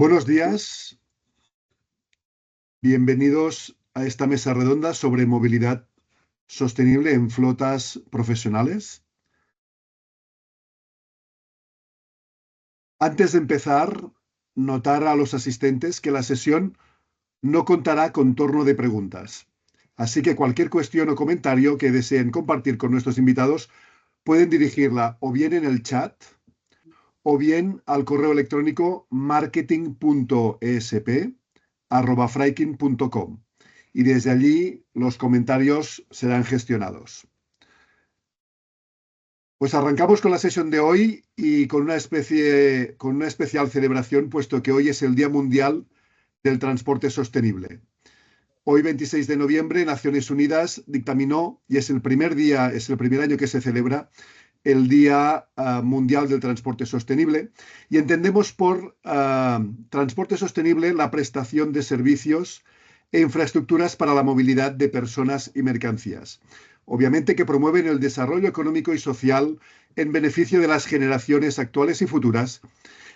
Buenos días, bienvenidos a esta mesa redonda sobre movilidad sostenible en flotas profesionales. Antes de empezar, notar a los asistentes que la sesión no contará con turno de preguntas. Así que cualquier cuestión o comentario que deseen compartir con nuestros invitados pueden dirigirla o bien en el chat o bien al correo electrónico marketing.esp@freiking.com y desde allí los comentarios serán gestionados. Pues arrancamos con la sesión de hoy y con una especial celebración, puesto que hoy es el Día Mundial del Transporte Sostenible. Hoy, 26 de noviembre, Naciones Unidas dictaminó, y es el primer año que se celebra, el Día Mundial del Transporte Sostenible, y entendemos por transporte sostenible la prestación de servicios e infraestructuras para la movilidad de personas y mercancías. Obviamente que promueven el desarrollo económico y social en beneficio de las generaciones actuales y futuras,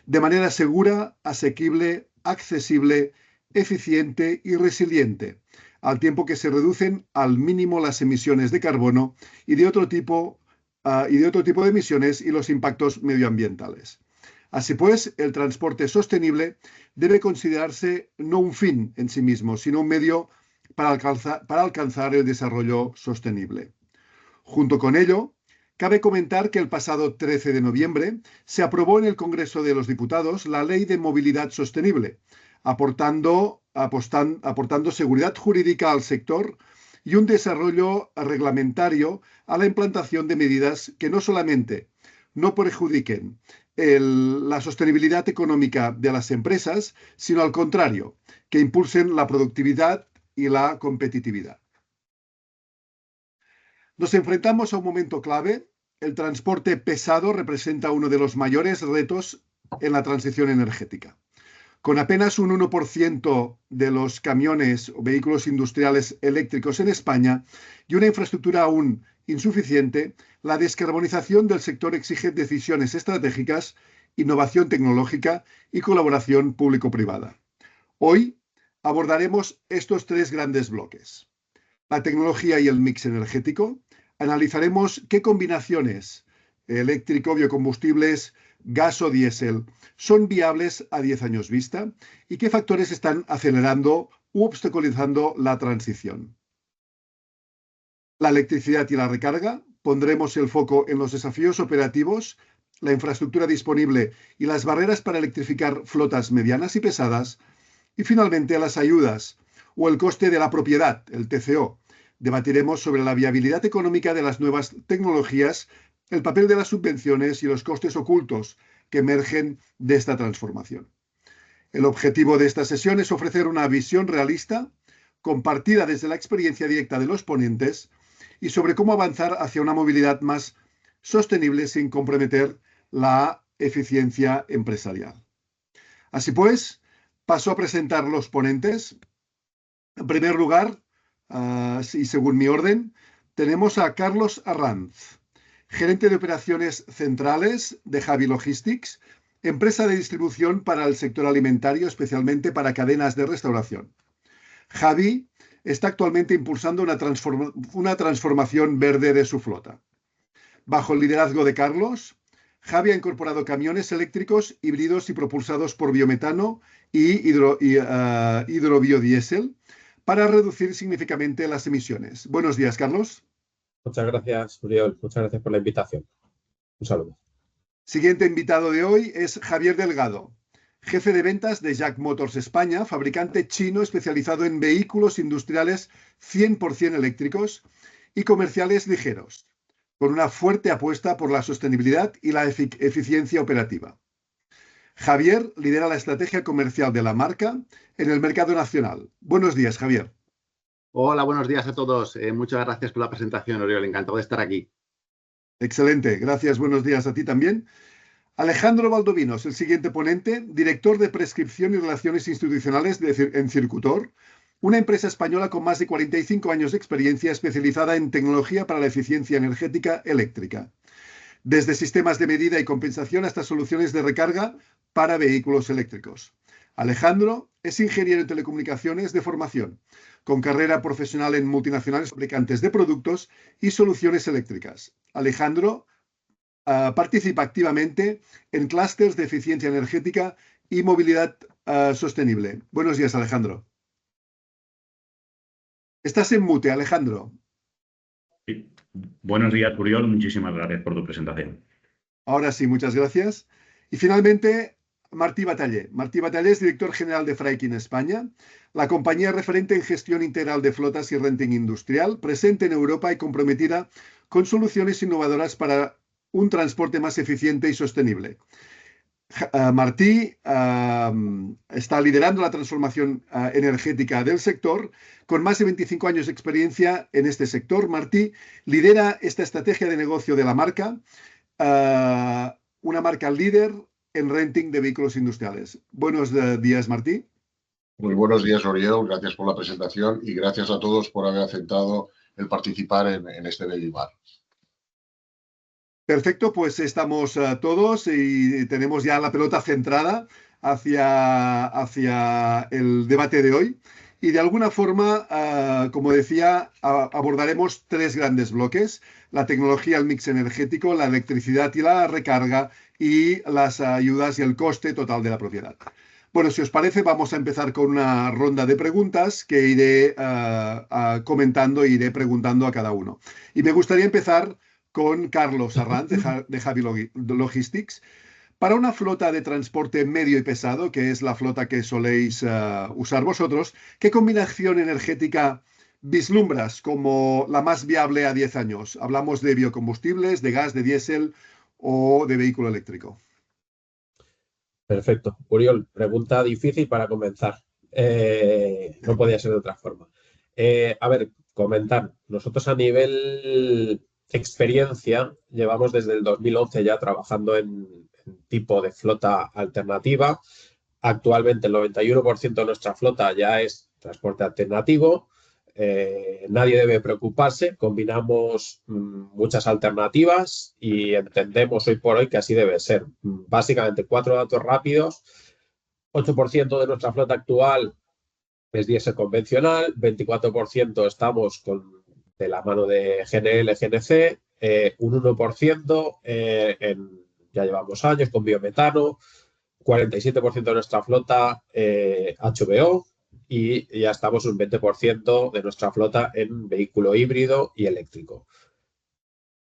de manera segura, asequible, accesible, eficiente y resiliente, al tiempo que se reducen al mínimo las emisiones de carbono y de otro tipo de emisiones y los impactos medioambientales. Así pues, el transporte sostenible debe considerarse no un fin en sí mismo, sino un medio para alcanzar el desarrollo sostenible. Junto con ello, cabe comentar que el pasado 13 de noviembre se aprobó en el Congreso de los Diputados la Ley de Movilidad Sostenible, aportando seguridad jurídica al sector y un desarrollo reglamentario a la implantación de medidas que no solamente no perjudiquen la sostenibilidad económica de las empresas, sino al contrario, que impulsen la productividad y la competitividad. Nos enfrentamos a un momento clave. El transporte pesado representa uno de los mayores retos en la transición energética. Con apenas un 1% de los camiones o vehículos industriales eléctricos en España y una infraestructura aún insuficiente, la descarbonización del sector exige decisiones estratégicas, innovación tecnológica y colaboración público-privada. Hoy abordaremos estos tres grandes bloques: la tecnología y el mix energético. Analizaremos qué combinaciones eléctrico, biocombustibles, gas o diésel son viables a 10 años vista y qué factores están acelerando u obstaculizando la transición. La electricidad y la recarga. Pondremos el foco en los desafíos operativos, la infraestructura disponible y las barreras para electrificar flotas medianas y pesadas. Y finalmente, las ayudas o el coste de la propiedad, el TCO. Debatiremos sobre la viabilidad económica de las nuevas tecnologías, el papel de las subvenciones y los costes ocultos que emergen de esta transformación. El objetivo de esta sesión es ofrecer una visión realista, compartida desde la experiencia directa de los ponentes, y sobre cómo avanzar hacia una movilidad más sostenible sin comprometer la eficiencia empresarial. Así pues, paso a presentar los ponentes. En primer lugar, y según mi orden, tenemos a Carlos Arranz, gerente de operaciones centrales de Javi Logistics, empresa de distribución para el sector alimentario, especialmente para cadenas de restauración. Javi está actualmente impulsando una transformación verde de su flota. Bajo el liderazgo de Carlos, Javi ha incorporado camiones eléctricos híbridos y propulsados por biometano y hidrobiodiesel para reducir significativamente las emisiones. Buenos días, Carlos. Muchas gracias, Uriol. Muchas gracias por la invitación. Un saludo. Siguiente invitado de hoy es Javier Delgado, jefe de ventas de Jack Motors España, fabricante chino especializado en vehículos industriales 100% eléctricos y comerciales ligeros, con una fuerte apuesta por la sostenibilidad y la eficiencia operativa. Javier lidera la estrategia comercial de la marca en el mercado nacional. Buenos días, Javier. Hola, buenos días a todos. Muchas gracias por la presentación, Oriol. Encantado de estar aquí. Excelente. Gracias. Buenos días a ti también. Alejandro Valdovinos, el siguiente ponente, director de prescripción y relaciones institucionales en Circutor, una empresa española con más de 45 años de experiencia especializada en tecnología para la eficiencia energética eléctrica, desde sistemas de medida y compensación hasta soluciones de recarga para vehículos eléctricos. Alejandro es ingeniero en telecomunicaciones de formación, con carrera profesional en multinacionales fabricantes de productos y soluciones eléctricas. Alejandro participa activamente en clústeres de eficiencia energética y movilidad sostenible. Buenos días, Alejandro. Estás en mute, Alejandro. Sí. Buenos días, Oriol. Muchísimas gracias por tu presentación. Ahora sí, muchas gracias. Y finalmente, Martí Batallé. Martí Batallé es director general de Freikin España, la compañía referente en gestión integral de flotas y renting industrial, presente en Europa y comprometida con soluciones innovadoras para un transporte más eficiente y sostenible. Martí está liderando la transformación energética del sector. Con más de 25 años de experiencia en este sector, Martí lidera esta estrategia de negocio de la marca, una marca líder en renting de vehículos industriales. Buenos días, Martí. Muy buenos días, Oriol. Gracias por la presentación y gracias a todos por haber aceptado el participar en este webinar. Perfecto, pues estamos todos y tenemos ya la pelota centrada hacia el debate de hoy. Y de alguna forma, como decía, abordaremos tres grandes bloques: la tecnología, el mix energético, la electricidad y la recarga, y las ayudas y el coste total de la propiedad. Bueno, si os parece, vamos a empezar con una ronda de preguntas que iré comentando e iré preguntando a cada uno. Y me gustaría empezar con Carlos Arranz de Javi Logistics. Para una flota de transporte medio y pesado, que es la flota que soléis usar vosotros, ¿qué combinación energética vislumbras como la más viable a 10 años? Hablamos de biocombustibles, de gas, de diésel o de vehículo eléctrico. Perfecto. Oriol, pregunta difícil para comenzar. No podía ser de otra forma. A ver, comentar. Nosotros a nivel experiencia llevamos desde el 2011 ya trabajando en tipo de flota alternativa. Actualmente el 91% de nuestra flota ya es transporte alternativo. Nadie debe preocuparse, combinamos muchas alternativas y entendemos hoy por hoy que así debe ser. Básicamente, 4 datos rápidos: 8% de nuestra flota actual es diésel convencional, 24% estamos de la mano de GNL, GNC, un 1% ya llevamos años con biometano, 47% de nuestra flota HVO, y ya estamos un 20% de nuestra flota en vehículo híbrido y eléctrico.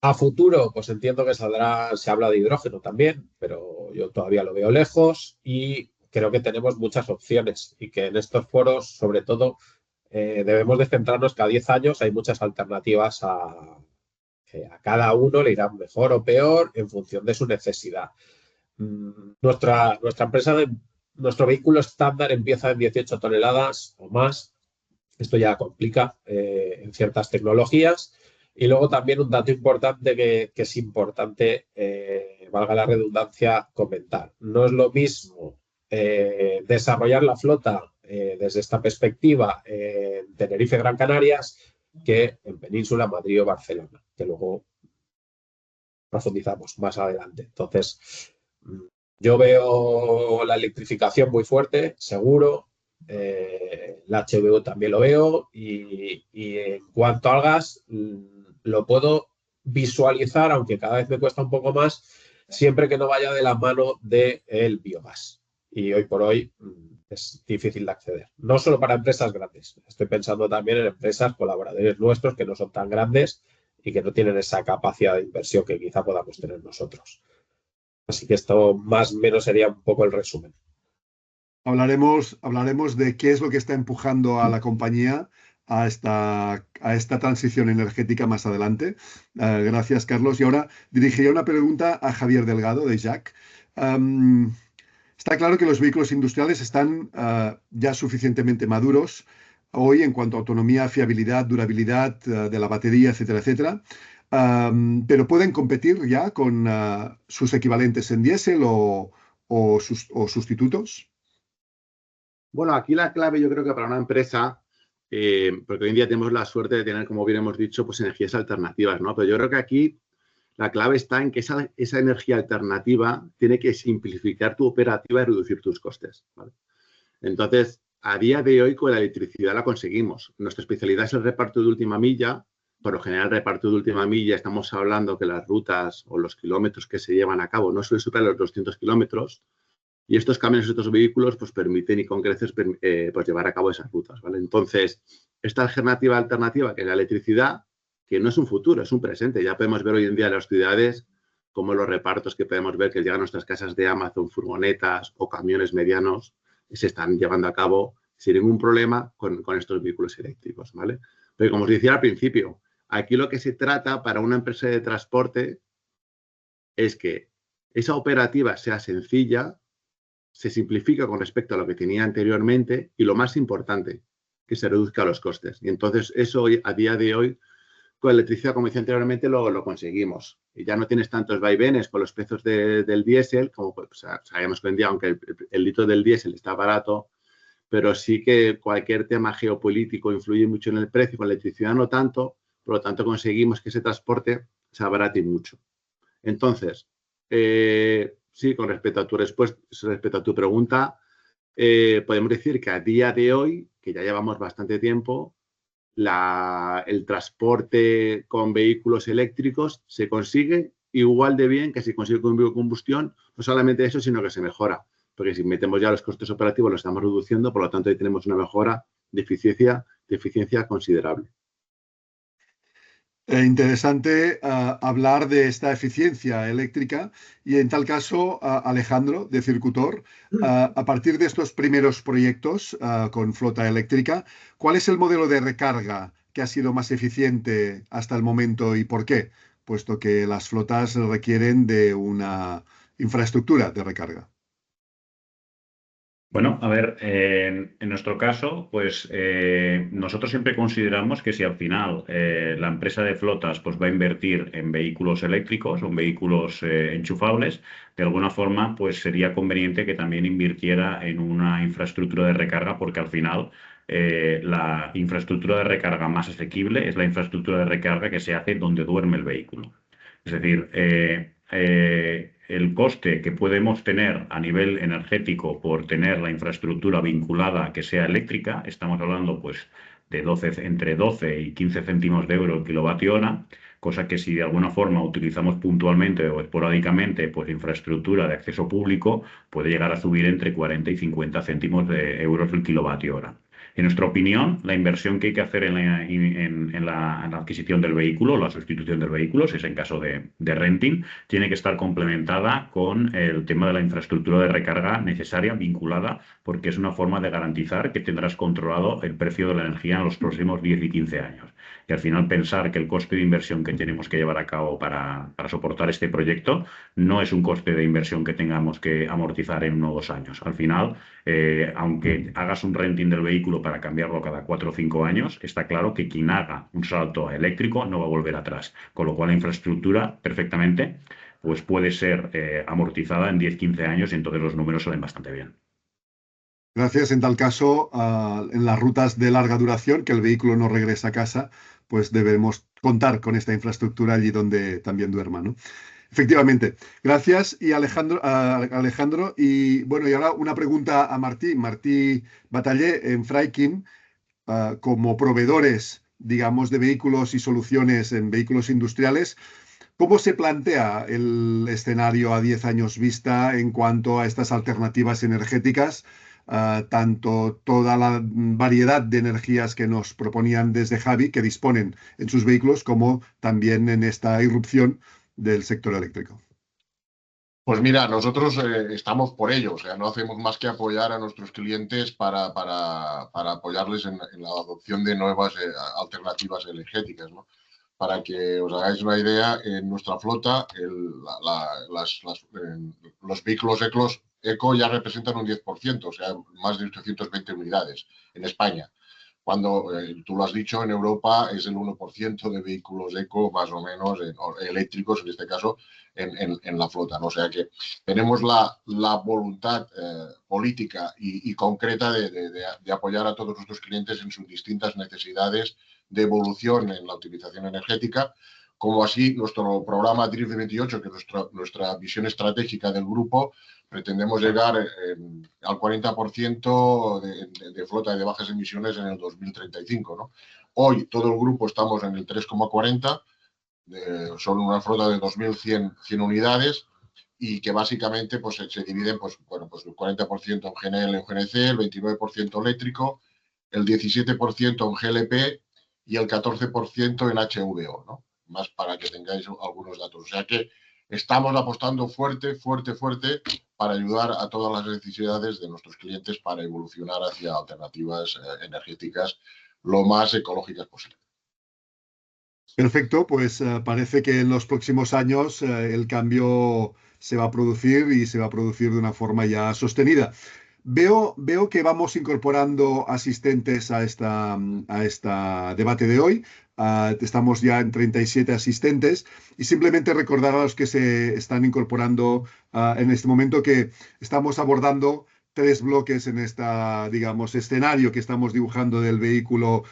A futuro, pues entiendo que se habla de hidrógeno también, pero yo todavía lo veo lejos y creo que tenemos muchas opciones y que en estos foros, sobre todo, debemos de centrarnos que a 10 años hay muchas alternativas a cada uno le irán mejor o peor en función de su necesidad. Nuestra empresa, nuestro vehículo estándar empieza en 18 toneladas o más. Esto ya complica en ciertas tecnologías. Y luego también un dato importante que es importante, valga la redundancia, comentar. No es lo mismo desarrollar la flota desde esta perspectiva en Tenerife, Gran Canarias, que en Península, Madrid o Barcelona, que luego profundizamos más adelante. Entonces, yo veo la electrificación muy fuerte, seguro. La HVO también lo veo y en cuanto al gas lo puedo visualizar, aunque cada vez me cuesta un poco más, siempre que no vaya de la mano del biogás. Y hoy por hoy es difícil de acceder. No solo para empresas grandes. Estoy pensando también en empresas, colaboradores nuestros que no son tan grandes y que no tienen esa capacidad de inversión que quizá podamos tener nosotros. Así que esto más o menos sería un poco el resumen. Hablaremos de qué es lo que está empujando a la compañía a esta transición energética más adelante. Gracias, Carlos. Y ahora dirigiría una pregunta a Javier Delgado, de JAC. Está claro que los vehículos industriales están ya suficientemente maduros hoy en cuanto a autonomía, fiabilidad, durabilidad de la batería, etcétera, etcétera. Pero pueden competir ya con sus equivalentes en diésel o sustitutos. Bueno, aquí la clave yo creo que para una empresa, porque hoy en día tenemos la suerte de tener, como bien hemos dicho, pues energías alternativas, ¿no? Pero yo creo que aquí la clave está en que esa energía alternativa tiene que simplificar tu operativa y reducir tus costes, ¿vale? Entonces, a día de hoy con la electricidad la conseguimos. Nuestra especialidad es el reparto de última milla. Por lo general, el reparto de última milla, estamos hablando que las rutas o los kilómetros que se llevan a cabo no suelen superar los 200 kilómetros. Y estos camiones, estos vehículos, pues permiten y con creces pues llevar a cabo esas rutas, ¿vale? Entonces, esta alternativa, que es la electricidad, que no es un futuro, es un presente. Ya podemos ver hoy en día en las ciudades como los repartos que podemos ver que llegan a nuestras casas de Amazon, furgonetas o camiones medianos, se están llevando a cabo sin ningún problema con estos vehículos eléctricos, ¿vale? Pero como os decía al principio, aquí lo que se trata para una empresa de transporte es que esa operativa sea sencilla, se simplifica con respecto a lo que tenía anteriormente y lo más importante, que se reduzcan los costes. Y entonces eso hoy, a día de hoy, con electricidad, como decía anteriormente, lo conseguimos. Y ya no tienes tantos vaivenes con los precios del diésel, como pues, sabemos que hoy en día, aunque el litro del diésel está barato, pero sí que cualquier tema geopolítico influye mucho en el precio, con la electricidad no tanto, por lo tanto conseguimos que ese transporte se abarate mucho. Entonces, sí, con respecto a tu respuesta, respecto a tu pregunta, podemos decir que a día de hoy, que ya llevamos bastante tiempo, el transporte con vehículos eléctricos se consigue igual de bien que si consigue con biocombustión, no solamente eso, sino que se mejora, porque si metemos ya los costes operativos los estamos reduciendo, por lo tanto ahí tenemos una mejora de eficiencia considerable. Interesante hablar de esta eficiencia eléctrica y en tal caso, Alejandro, de Circutor, a partir de estos primeros proyectos con flota eléctrica, ¿cuál es el modelo de recarga que ha sido más eficiente hasta el momento y por qué? Puesto que las flotas requieren de una infraestructura de recarga. Bueno, a ver, en nuestro caso, pues nosotros siempre consideramos que si al final la empresa de flotas pues va a invertir en vehículos eléctricos o en vehículos enchufables, de alguna forma pues sería conveniente que también invirtiera en una infraestructura de recarga porque al final la infraestructura de recarga más asequible es la infraestructura de recarga que se hace donde duerme el vehículo. Es decir, el coste que podemos tener a nivel energético por tener la infraestructura vinculada que sea eléctrica, estamos hablando pues de entre 12 y 15 céntimos de euro el kilovatio hora, cosa que si de alguna forma utilizamos puntualmente o esporádicamente pues infraestructura de acceso público, puede llegar a subir entre 40 y 50 céntimos de euros el kilovatio hora. En nuestra opinión, la inversión que hay que hacer en la adquisición del vehículo, la sustitución del vehículo, si es en caso de renting, tiene que estar complementada con el tema de la infraestructura de recarga necesaria, vinculada, porque es una forma de garantizar que tendrás controlado el precio de la energía en los próximos 10 y 15 años. Y al final pensar que el coste de inversión que tenemos que llevar a cabo para soportar este proyecto no es un coste de inversión que tengamos que amortizar en 1 o 2 años. Al final, aunque hagas un renting del vehículo para cambiarlo cada 4 o 5 años, está claro que quien haga un salto a eléctrico no va a volver atrás. Con lo cual la infraestructura perfectamente pues puede ser amortizada en 10-15 años y entonces los números salen bastante bien. Gracias. En tal caso, en las rutas de larga duración, que el vehículo no regresa a casa, pues debemos contar con esta infraestructura allí donde también duerma, ¿no? Efectivamente. Gracias, y Alejandro. Y bueno, y ahora una pregunta a Martí. Martí Batallé, en Freikin, como proveedores, digamos, de vehículos y soluciones en vehículos industriales, ¿cómo se plantea el escenario a 10 años vista en cuanto a estas alternativas energéticas? Tanto toda la variedad de energías que nos proponían desde Javi, que disponen en sus vehículos, como también en esta irrupción del sector eléctrico. Pues mira, nosotros estamos por ello, o sea, no hacemos más que apoyar a nuestros clientes para apoyarles en la adopción de nuevas alternativas energéticas, ¿no? Para que os hagáis una idea, en nuestra flota los vehículos eco ya representan un 10%, o sea, más de 820 unidades en España. Cuando, tú lo has dicho, en Europa es el 1% de vehículos eco, más o menos, eléctricos en este caso, en la flota, ¿no? O sea que tenemos la voluntad política y concreta de apoyar a todos nuestros clientes en sus distintas necesidades de evolución en la utilización energética, como así nuestro programa DRIFT 28, que es nuestra visión estratégica del grupo, pretendemos llegar al 40% de flota de bajas emisiones en el 2035, ¿no? Hoy todo el grupo estamos en el 3,40, son una flota de 2.100 unidades y que básicamente pues, se dividen pues el 40% en GNL en GNC, el 29% eléctrico, el 17% en GLP y el 14% en HVO, ¿no? Más para que tengáis algunos datos. O sea que estamos apostando fuerte para ayudar a todas las necesidades de nuestros clientes para evolucionar hacia alternativas energéticas lo más ecológicas posible. Perfecto, pues parece que en los próximos años el cambio se va a producir y se va a producir de una forma ya sostenida. Veo que vamos incorporando asistentes a esta debate de hoy. Estamos ya en 37 asistentes y simplemente recordar a los que se están incorporando en este momento que estamos abordando 3 bloques en digamos, escenario que estamos dibujando del vehículo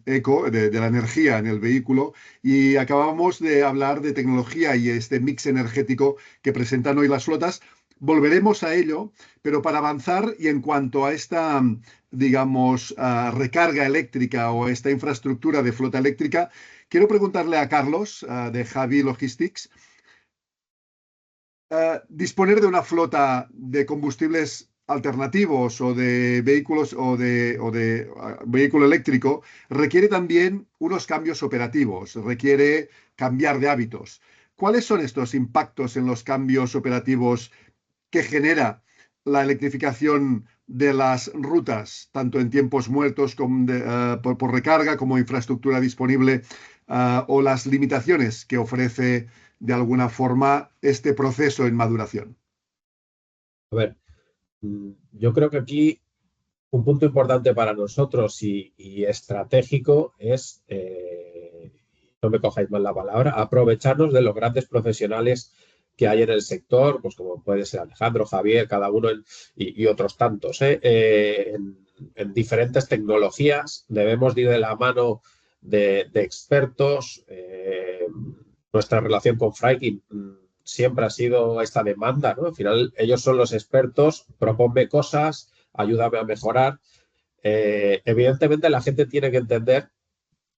eco, de la energía en el vehículo, y acabamos de hablar de tecnología y este mix energético que presentan hoy las flotas. Volveremos a ello, pero para avanzar y en cuanto a esta, digamos, recarga eléctrica o esta infraestructura de flota eléctrica, quiero preguntarle a Carlos de Javi Logistics. Disponer de una flota de combustibles alternativos o de vehículos o de vehículo eléctrico requiere también unos cambios operativos, requiere cambiar de hábitos. ¿Cuáles son estos impactos en los cambios operativos que genera la electrificación de las rutas, tanto en tiempos muertos como por recarga como infraestructura disponible, o las limitaciones que ofrece de alguna forma este proceso en maduración? A ver, yo creo que aquí un punto importante para nosotros y estratégico es, no me cojáis mal la palabra, aprovecharnos de los grandes profesionales que hay en el sector, pues como puede ser Alejandro, Javier, cada uno y otros tantos, en diferentes tecnologías. Debemos ir de la mano de expertos. Nuestra relación con Fraikin siempre ha sido esta demanda, ¿no? Al final ellos son los expertos, proponme cosas, ayúdame a mejorar. Evidentemente la gente tiene que entender,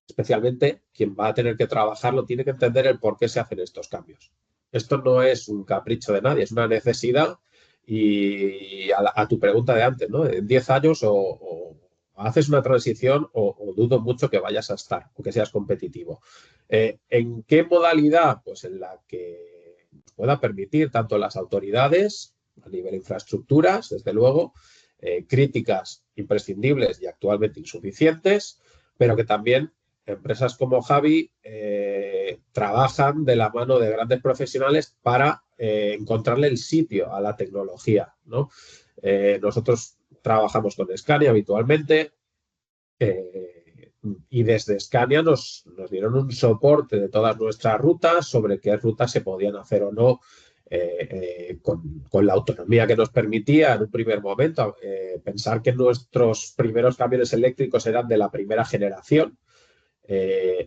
especialmente quien va a tener que trabajarlo, tiene que entender el por qué se hacen estos cambios. Esto no es un capricho de nadie, es una necesidad. Y a tu pregunta de antes, ¿no? En 10 años o haces una transición o dudo mucho que vayas a estar o que seas competitivo. ¿En qué modalidad? Pues en la que pueda permitir tanto las autoridades a nivel de infraestructuras, desde luego, críticas imprescindibles y actualmente insuficientes, pero que también empresas como Javi trabajan de la mano de grandes profesionales para encontrarle el sitio a la tecnología, ¿no? Nosotros trabajamos con Scania habitualmente y desde Scania nos dieron un soporte de todas nuestras rutas sobre qué rutas se podían hacer o no con la autonomía que nos permitía en un primer momento. Pensar que nuestros primeros camiones eléctricos eran de la primera generación.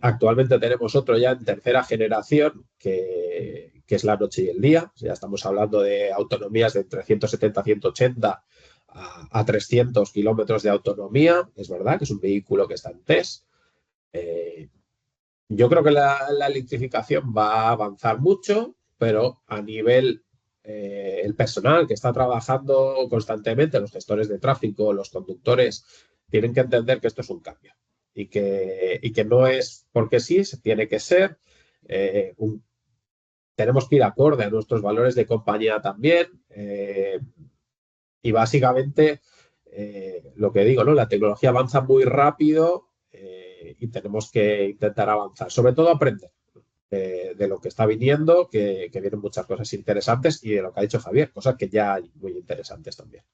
Actualmente tenemos otro ya en tercera generación que es la noche y el día. Ya estamos hablando de autonomías de entre 170 180 a 300 kilómetros de autonomía. Es verdad que es un vehículo que está en test. Yo creo que la electrificación va a avanzar mucho, pero a nivel el personal que está trabajando constantemente, los gestores de tráfico, los conductores, tienen que entender que esto es un cambio y que no es porque sí, se tiene que ser. Tenemos que ir acorde a nuestros valores de compañía también. Y básicamente, lo que digo, ¿no? La tecnología avanza muy rápido y tenemos que intentar avanzar. Sobre todo aprender de lo que está viniendo, que vienen muchas cosas interesantes, y de lo que ha dicho Javier, cosas que ya hay muy interesantes también.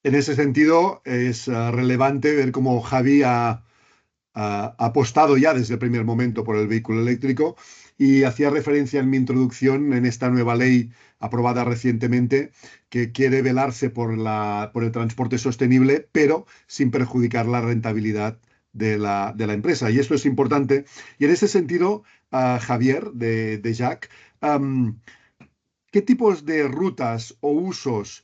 En ese sentido, es relevante ver cómo Javi ha apostado ya desde el primer momento por el vehículo eléctrico, y hacía referencia en mi introducción en esta nueva ley aprobada recientemente que quiere velarse por el transporte sostenible, pero sin perjudicar la rentabilidad de la empresa. Y esto es importante. Y en ese sentido, Javier, de Jack, ¿qué tipos de rutas o usos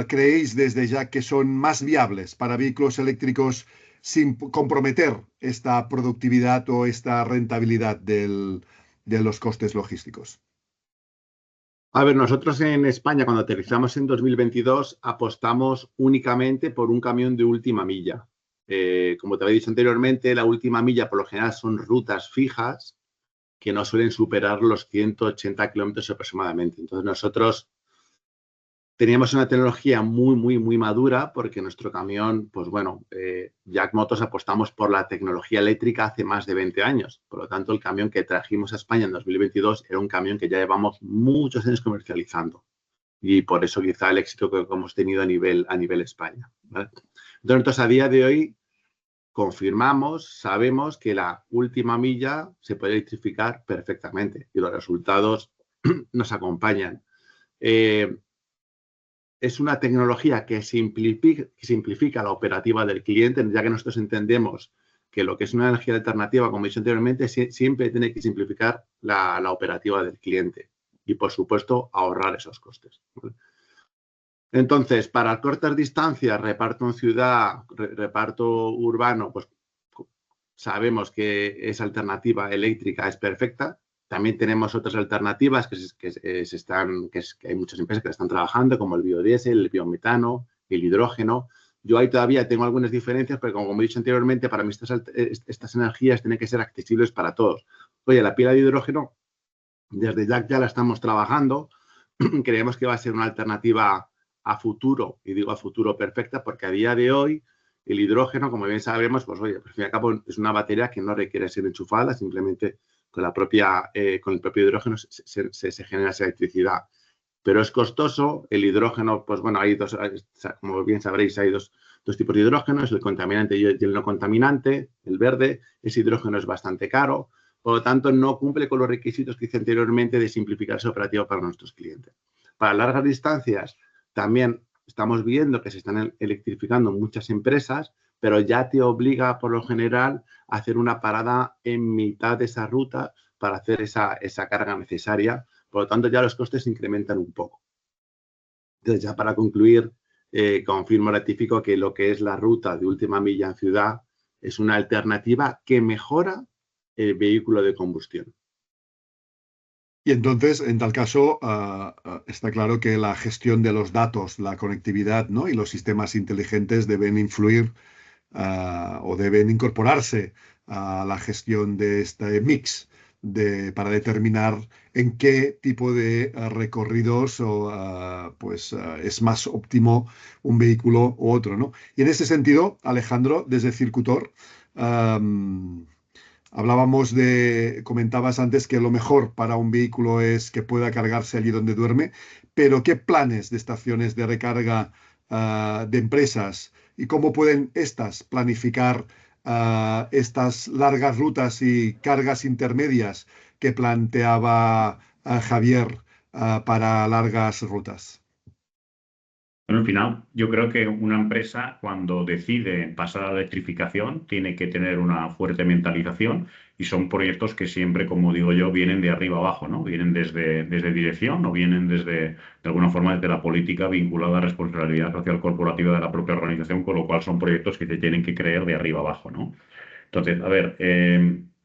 creéis desde Jack que son más viables para vehículos eléctricos sin comprometer esta productividad o esta rentabilidad de los costes logísticos? A ver, nosotros en España, cuando aterrizamos en 2022, apostamos únicamente por un camión de última milla. Como te había dicho anteriormente, la última milla por lo general son rutas fijas que no suelen superar los 180 kilómetros aproximadamente. Entonces, nosotros teníamos una tecnología muy madura porque nuestro camión, pues bueno, Jack Motors apostamos por la tecnología eléctrica hace más de 20 años. Por lo tanto, el camión que trajimos a España en 2022 era un camión que ya llevamos muchos años comercializando. Y por eso quizá el éxito que hemos tenido a nivel España, ¿vale? Entonces, a día de hoy confirmamos, sabemos que la última milla se puede electrificar perfectamente y los resultados nos acompañan. Es una tecnología que simplifica la operativa del cliente, ya que nosotros entendemos que lo que es una energía alternativa, como he dicho anteriormente, siempre tiene que simplificar la operativa del cliente y, por supuesto, ahorrar esos costes, ¿vale? Entonces, para cortas distancias, reparto en ciudad, reparto urbano, pues sabemos que esa alternativa eléctrica es perfecta. También tenemos otras alternativas que hay muchas empresas que están trabajando, como el biodiesel, el biometano, el hidrógeno. Yo ahí todavía tengo algunas diferencias, pero como he dicho anteriormente, para mí estas energías tienen que ser accesibles para todos. Oye, la pila de hidrógeno, desde ya la estamos trabajando. Creemos que va a ser una alternativa a futuro, y digo a futuro perfecta, porque a día de hoy el hidrógeno, como bien sabemos, pues oye, al fin y al cabo es una batería que no requiere ser enchufada, simplemente con el propio hidrógeno se genera esa electricidad. Pero es costoso. El hidrógeno, pues bueno, como bien sabréis, hay dos tipos de hidrógenos, el contaminante y el no contaminante. El verde, ese hidrógeno es bastante caro, por lo tanto no cumple con los requisitos que hice anteriormente de simplificar esa operativa para nuestros clientes. Para largas distancias también estamos viendo que se están electrificando muchas empresas, pero ya te obliga por lo general a hacer una parada en mitad de esa ruta para hacer esa carga necesaria. Por lo tanto, ya los costes se incrementan un poco. Entonces, ya para concluir, confirmo, ratifico que lo que es la ruta de última milla en ciudad es una alternativa que mejora el vehículo de combustión. Y entonces, en tal caso, está claro que la gestión de los datos, la conectividad, ¿no? Y los sistemas inteligentes deben influir o deben incorporarse a la gestión de este mix para determinar en qué tipo de recorridos es más óptimo un vehículo u otro, ¿no? Y en ese sentido, Alejandro, desde Circutor, comentabas antes que lo mejor para un vehículo es que pueda cargarse allí donde duerme, pero ¿qué planes de estaciones de recarga de empresas y cómo pueden estas planificar estas largas rutas y cargas intermedias que planteaba Javier para largas rutas? Bueno, al final, yo creo que una empresa, cuando decide pasar a la electrificación, tiene que tener una fuerte mentalización y son proyectos que siempre, como digo yo, vienen de arriba abajo, ¿no? Vienen desde dirección o vienen de alguna forma, desde la política vinculada a la responsabilidad social corporativa de la propia organización, con lo cual son proyectos que se tienen que creer de arriba abajo, ¿no? Entonces, a ver,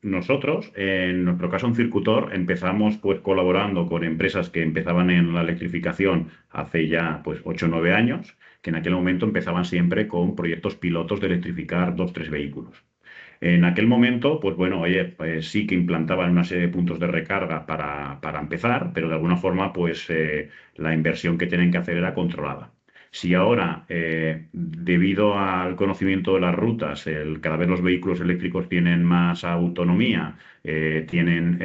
nosotros, en nuestro caso en Circutor, empezamos pues colaborando con empresas que empezaban en la electrificación hace ya pues 8 o 9 años, que en aquel momento empezaban siempre con proyectos pilotos de electrificar 2 o 3 vehículos. En aquel momento, pues bueno, oye, pues sí que implantaban una serie de puntos de recarga para empezar, pero de alguna forma, pues la inversión que tienen que hacer era controlada. Si ahora, debido al conocimiento de las rutas, cada vez los vehículos eléctricos tienen más autonomía, tienen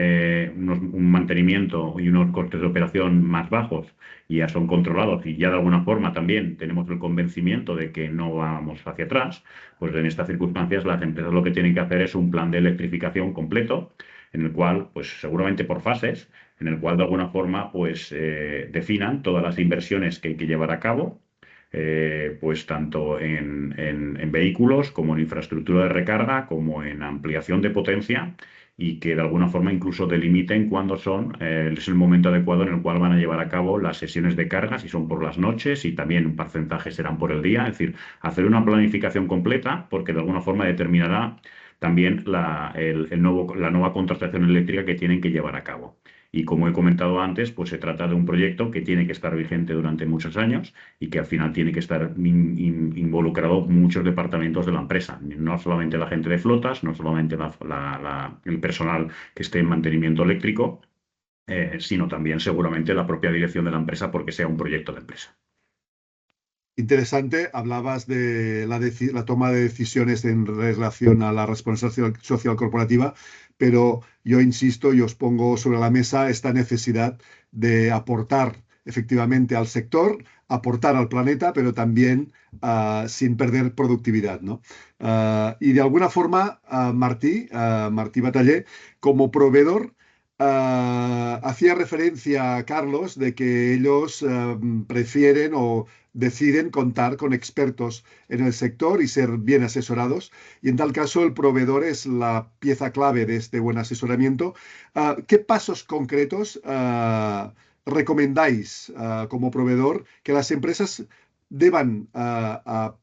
un mantenimiento y unos costes de operación más bajos y ya son controlados y ya de alguna forma también tenemos el convencimiento de que no vamos hacia atrás, pues en estas circunstancias las empresas lo que tienen que hacer es un plan de electrificación completo en el cual, pues seguramente por fases, en el cual de alguna forma pues definan todas las inversiones que hay que llevar a cabo, pues tanto en vehículos como en infraestructura de recarga, como en ampliación de potencia, y que de alguna forma incluso delimiten cuándo es el momento adecuado en el cual van a llevar a cabo las sesiones de carga, si son por las noches y también un porcentaje serán por el día. Es decir, hacer una planificación completa, porque de alguna forma determinará también la nueva contratación eléctrica que tienen que llevar a cabo. Y como he comentado antes, pues se trata de un proyecto que tiene que estar vigente durante muchos años y que al final tiene que estar involucrado muchos departamentos de la empresa, no solamente la gente de flotas, no solamente el personal que esté en mantenimiento eléctrico, sino también seguramente la propia dirección de la empresa, porque sea un proyecto de empresa. Interesante, hablabas de la toma de decisiones en relación a la responsabilidad social corporativa, pero yo insisto y os pongo sobre la mesa esta necesidad de aportar efectivamente al sector, aportar al planeta, pero también sin perder productividad, ¿no? Y de alguna forma, Martí Bataller, como proveedor, hacía referencia a Carlos de que ellos prefieren o deciden contar con expertos en el sector y ser bien asesorados. Y en tal caso, el proveedor es la pieza clave de este buen asesoramiento. ¿Qué pasos concretos recomendáis como proveedor que las empresas deban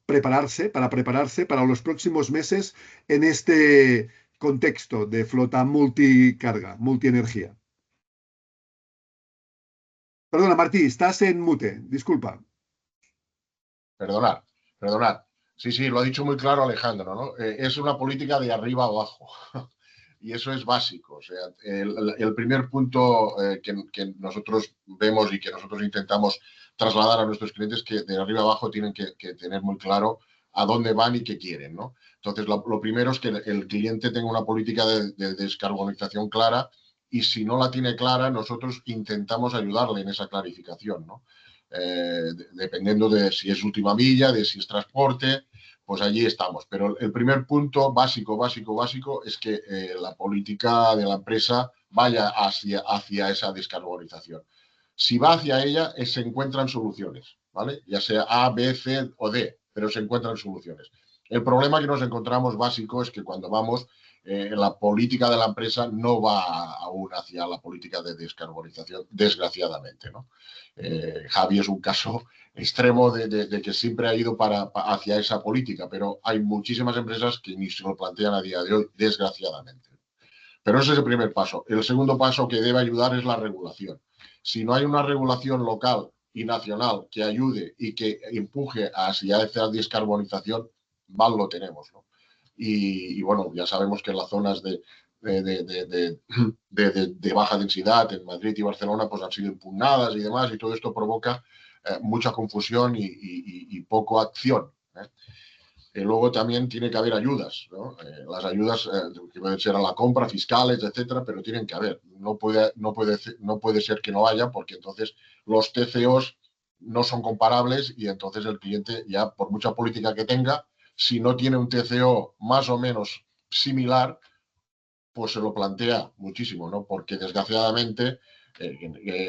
prepararse para los próximos meses en este contexto de flota multicarga, multienergía? Perdona, Martí, estás en mute, disculpa. Perdonad. Sí, lo ha dicho muy claro Alejandro, ¿no? Es una política de arriba a abajo. Y eso es básico. O sea, el primer punto que nosotros vemos y que nosotros intentamos trasladar a nuestros clientes es que de arriba a abajo tienen que tener muy claro a dónde van y qué quieren, ¿no? Entonces, lo primero es que el cliente tenga una política de descarbonización clara, y si no la tiene clara, nosotros intentamos ayudarle en esa clarificación, ¿no? Dependiendo de si es última milla, de si es transporte, pues allí estamos. Pero el primer punto básico es que la política de la empresa vaya hacia esa descarbonización. Si va hacia ella, se encuentran soluciones, ¿vale? Ya sea A, B, C o D, pero se encuentran soluciones. El problema que nos encontramos básico es que cuando vamos, la política de la empresa no va aún hacia la política de descarbonización, desgraciadamente, ¿no? Javi es un caso extremo de que siempre ha ido hacia esa política, pero hay muchísimas empresas que ni se lo plantean a día de hoy, desgraciadamente. Pero ese es el primer paso. El segundo paso que debe ayudar es la regulación. Si no hay una regulación local y nacional que ayude y que empuje hacia esa descarbonización, mal lo tenemos, ¿no? Y bueno, ya sabemos que en las zonas de baja densidad en Madrid y Barcelona pues han sido impugnadas y demás, y todo esto provoca mucha confusión y poco acción, ¿eh? Luego también tiene que haber ayudas, ¿no? Las ayudas que pueden ser a la compra, fiscales, etcétera, pero tienen que haber. No puede ser que no haya, porque entonces los TCOs no son comparables y entonces el cliente, ya por mucha política que tenga, si no tiene un TCO más o menos similar, pues se lo plantea muchísimo, ¿no? Porque desgraciadamente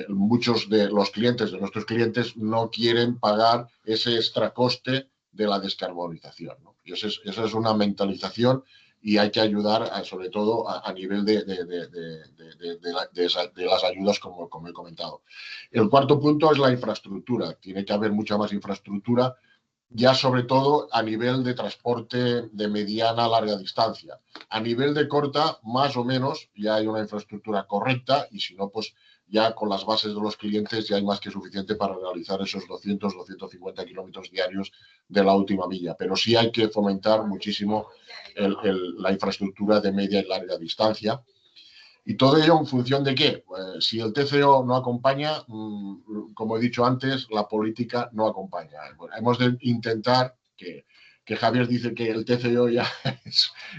muchos de los clientes, de nuestros clientes, no quieren pagar ese extra coste de la descarbonización, ¿no? Y esa es una mentalización, y hay que ayudar sobre todo a nivel de las ayudas, como he comentado. El cuarto punto es la infraestructura. Tiene que haber mucha más infraestructura, ya sobre todo a nivel de transporte de mediana a larga distancia. A nivel de corta, más o menos, ya hay una infraestructura correcta, y si no, pues ya con las bases de los clientes ya hay más que suficiente para realizar esos 200-250 kilómetros diarios de la última milla. Pero sí hay que fomentar muchísimo la infraestructura de media y larga distancia. ¿Y todo ello en función de qué? Pues, si el TCO no acompaña, como he dicho antes, la política no acompaña. Bueno, hemos de intentar que Javier dice que el TCO ya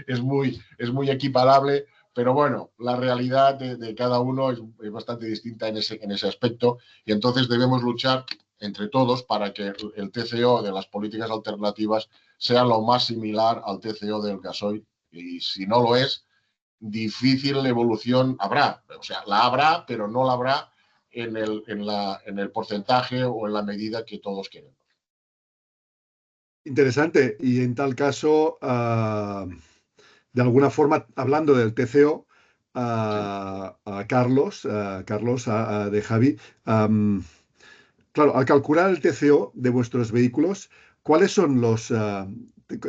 es muy equiparable, pero bueno, la realidad de cada uno es bastante distinta en ese aspecto, y entonces debemos luchar entre todos para que el TCO de las políticas alternativas sea lo más similar al TCO del gasoil, y si no lo es, difícil evolución habrá. O sea, la habrá, pero no la habrá en el porcentaje o en la medida que todos queremos. Interesante. Y en tal caso, de alguna forma, hablando del TCO, a Carlos de Javi, claro, al calcular el TCO de vuestros vehículos, ¿cuáles son los...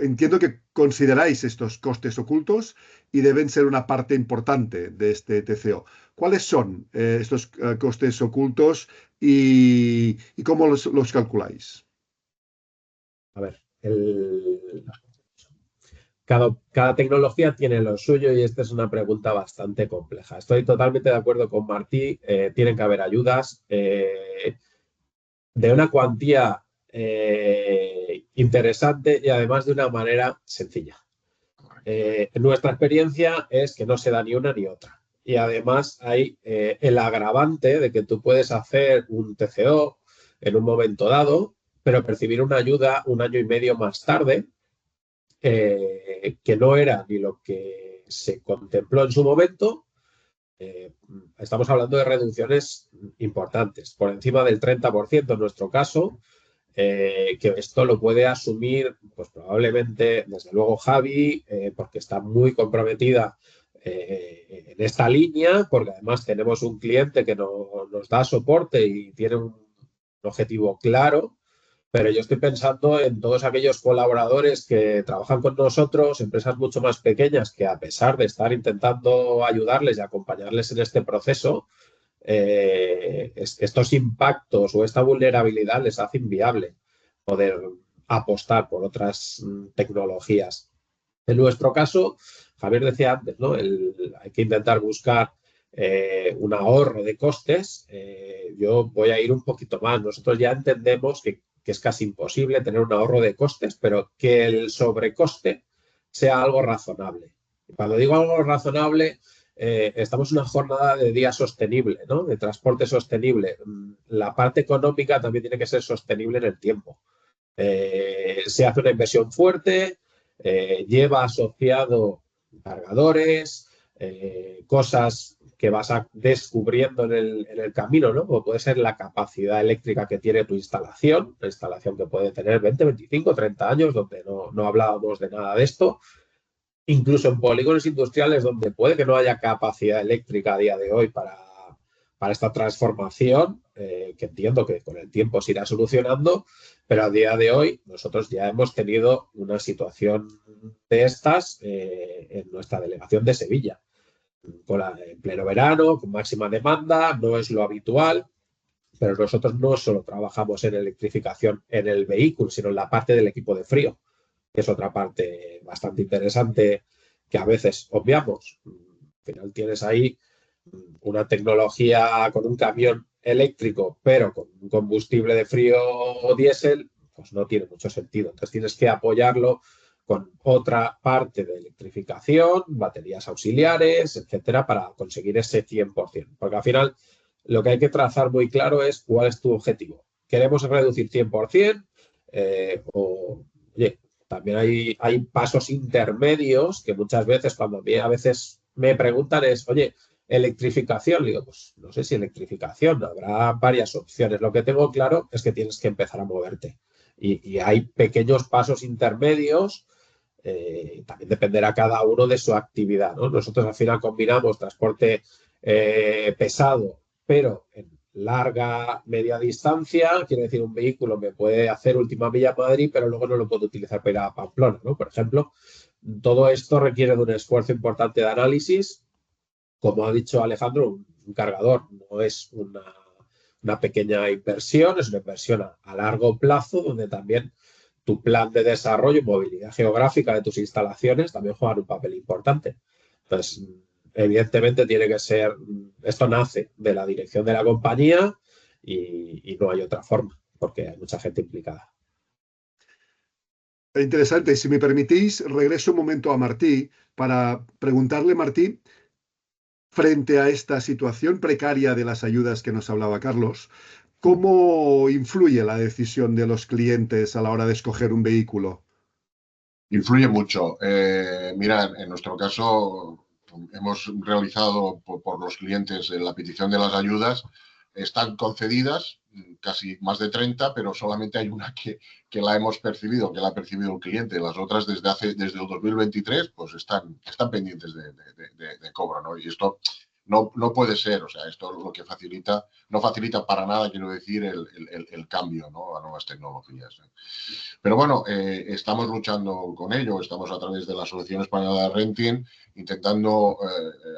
entiendo que consideráis estos costes ocultos y deben ser una parte importante de este TCO. ¿Cuáles son estos costes ocultos y cómo los calculáis? A ver, cada tecnología tiene lo suyo y esta es una pregunta bastante compleja. Estoy totalmente de acuerdo con Martí, tienen que haber ayudas de una cuantía interesante y además de una manera sencilla. Nuestra experiencia es que no se da ni una ni otra. Y además hay el agravante de que tú puedes hacer un TCO en un momento dado, pero percibir una ayuda un año y medio más tarde, que no era ni lo que se contempló en su momento. Estamos hablando de reducciones importantes, por encima del 30% en nuestro caso, que esto lo puede asumir, pues probablemente, desde luego, Javi, porque está muy comprometida en esta línea, porque además tenemos un cliente que nos da soporte y tiene un objetivo claro. Pero yo estoy pensando en todos aquellos colaboradores que trabajan con nosotros, empresas mucho más pequeñas, que a pesar de estar intentando ayudarles y acompañarles en este proceso, estos impactos o esta vulnerabilidad les hace inviable poder apostar por otras tecnologías. En nuestro caso, Javier decía antes, ¿no? Hay que intentar buscar un ahorro de costes. Yo voy a ir un poquito más. Nosotros ya entendemos que es casi imposible tener un ahorro de costes, pero que el sobrecoste sea algo razonable. Y cuando digo algo razonable, estamos en una jornada de día sostenible, ¿no? De transporte sostenible. La parte económica también tiene que ser sostenible en el tiempo. Se hace una inversión fuerte, lleva asociado cargadores, cosas que vas descubriendo en el camino, ¿no? Como puede ser la capacidad eléctrica que tiene tu instalación, una instalación que puede tener 20, 25, 30 años, donde no hablábamos de nada de esto. Incluso en polígonos industriales donde puede que no haya capacidad eléctrica a día de hoy para esta transformación, que entiendo que con el tiempo se irá solucionando, pero a día de hoy nosotros ya hemos tenido una situación de estas en nuestra delegación de Sevilla, en pleno verano, con máxima demanda, no es lo habitual, pero nosotros no solo trabajamos en electrificación en el vehículo, sino en la parte del equipo de frío, que es otra parte bastante interesante que a veces obviamos. Al final tienes ahí una tecnología con un camión eléctrico, pero con un combustible de frío o diésel, pues no tiene mucho sentido. Entonces tienes que apoyarlo con otra parte de electrificación, baterías auxiliares, etcétera, para conseguir ese 100%. Porque al final lo que hay que trazar muy claro es cuál es tu objetivo. ¿Queremos reducir 100%? Oye, también hay pasos intermedios que muchas veces cuando a veces me preguntan es, oye, electrificación, digo, pues no sé si electrificación, habrá varias opciones. Lo que tengo claro es que tienes que empezar a moverte. Y hay pequeños pasos intermedios, también dependerá cada uno de su actividad, ¿no? Nosotros al final combinamos transporte pesado, pero en larga, media distancia, quiere decir un vehículo me puede hacer última milla a Madrid, pero luego no lo puedo utilizar para ir a Pamplona, ¿no? Por ejemplo, todo esto requiere de un esfuerzo importante de análisis. Como ha dicho Alejandro, un cargador no es una pequeña inversión, es una inversión a largo plazo donde también tu plan de desarrollo y movilidad geográfica de tus instalaciones también juegan un papel importante. Entonces, evidentemente tiene que ser, esto nace de la dirección de la compañía y no hay otra forma, porque hay mucha gente implicada. Interesante. Y si me permitís, regreso un momento a Martí para preguntarle, Martí, frente a esta situación precaria de las ayudas que nos hablaba Carlos, ¿cómo influye la decisión de los clientes a la hora de escoger un vehículo? Influye mucho. Mira, en nuestro caso hemos realizado por los clientes la petición de las ayudas, están concedidas, casi más de 30, pero solamente hay una que la hemos percibido, que la ha percibido el cliente. Las otras desde el 2023 pues están pendientes de cobro, ¿no? Y esto no puede ser, o sea, esto lo que facilita, no facilita para nada, quiero decir, el cambio, ¿no?, a nuevas tecnologías. Pero bueno, estamos luchando con ello, estamos a través de la Asociación Española de Renting intentando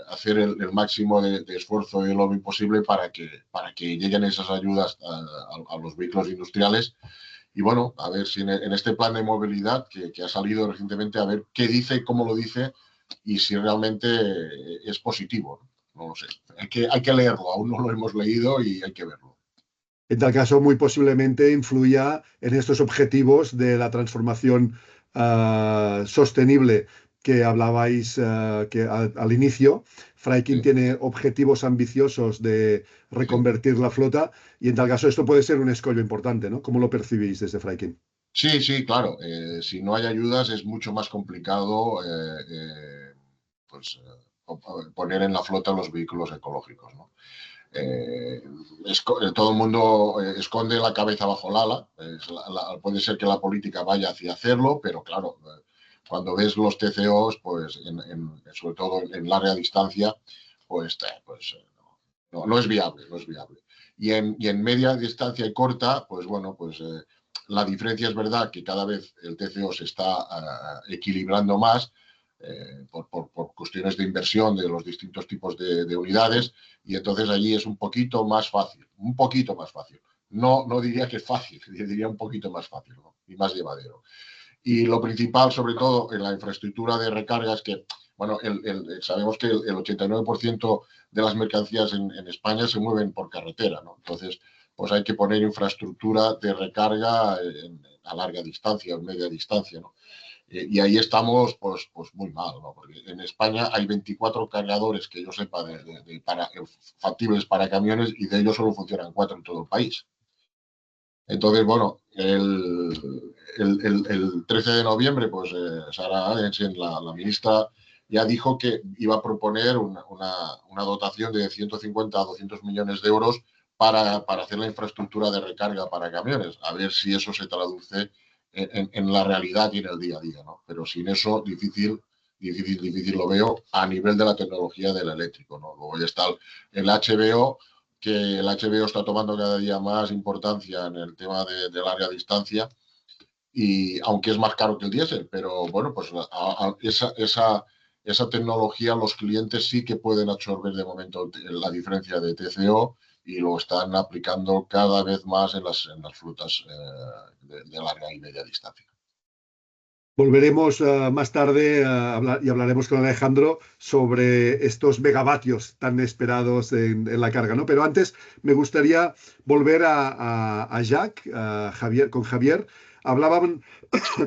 hacer el máximo de esfuerzo y de lobby posible para que lleguen esas ayudas a los vehículos industriales. Y bueno, a ver si en este plan de movilidad que ha salido recientemente, a ver qué dice, cómo lo dice y si realmente es positivo. No lo sé. Hay que leerlo, aún no lo hemos leído y hay que verlo. En tal caso, muy posiblemente influya en estos objetivos de la transformación sostenible que hablabais que al inicio. Freiking Sí. tiene objetivos ambiciosos de reconvertir la flota y en tal caso esto puede ser un escollo importante, ¿no? ¿Cómo lo percibís desde Freiking? Sí, claro. Si no hay ayudas es mucho más complicado poner en la flota los vehículos ecológicos, ¿no? Todo el mundo esconde la cabeza bajo el ala. Puede ser que la política vaya hacia hacerlo, pero claro, cuando ves los TCOs, pues sobre todo en larga distancia, pues no es viable, no es viable. Y en media distancia y corta, pues bueno, pues la diferencia es verdad que cada vez el TCO se está equilibrando más por cuestiones de inversión de los distintos tipos de unidades, y entonces allí es un poquito más fácil. No diría que es fácil, diría un poquito más fácil, ¿no?, y más llevadero. Y lo principal, sobre todo, en la infraestructura de recarga es que, bueno, sabemos que el 89% de las mercancías en España se mueven por carretera, ¿no? Entonces, pues hay que poner infraestructura de recarga a larga distancia o media distancia, ¿no? Y ahí estamos, pues muy mal, ¿no? Porque en España hay 24 cargadores que yo sepa factibles para camiones, y de ellos solo funcionan 4 en todo el país. Entonces, bueno, el 13 de noviembre, pues Sarah Agensen, la ministra, ya dijo que iba a proponer una dotación de 150 a 200 millones de euros para hacer la infraestructura de recarga para camiones. A ver si eso se traduce en la realidad y en el día a día, ¿no? Pero sin eso, difícil lo veo a nivel de la tecnología del eléctrico, ¿no? Luego ya está el HBO, que el HBO está tomando cada día más importancia en el tema de larga distancia, y aunque es más caro que el diésel, pero bueno, pues esa tecnología los clientes sí que pueden absorber de momento la diferencia de TCO, y lo están aplicando cada vez más en las flotas de larga y media distancia. Volveremos más tarde a hablar y hablaremos con Alejandro sobre estos megavatios tan esperados en la carga, ¿no? Pero antes me gustaría volver a Jacques, con Javier. Hablaban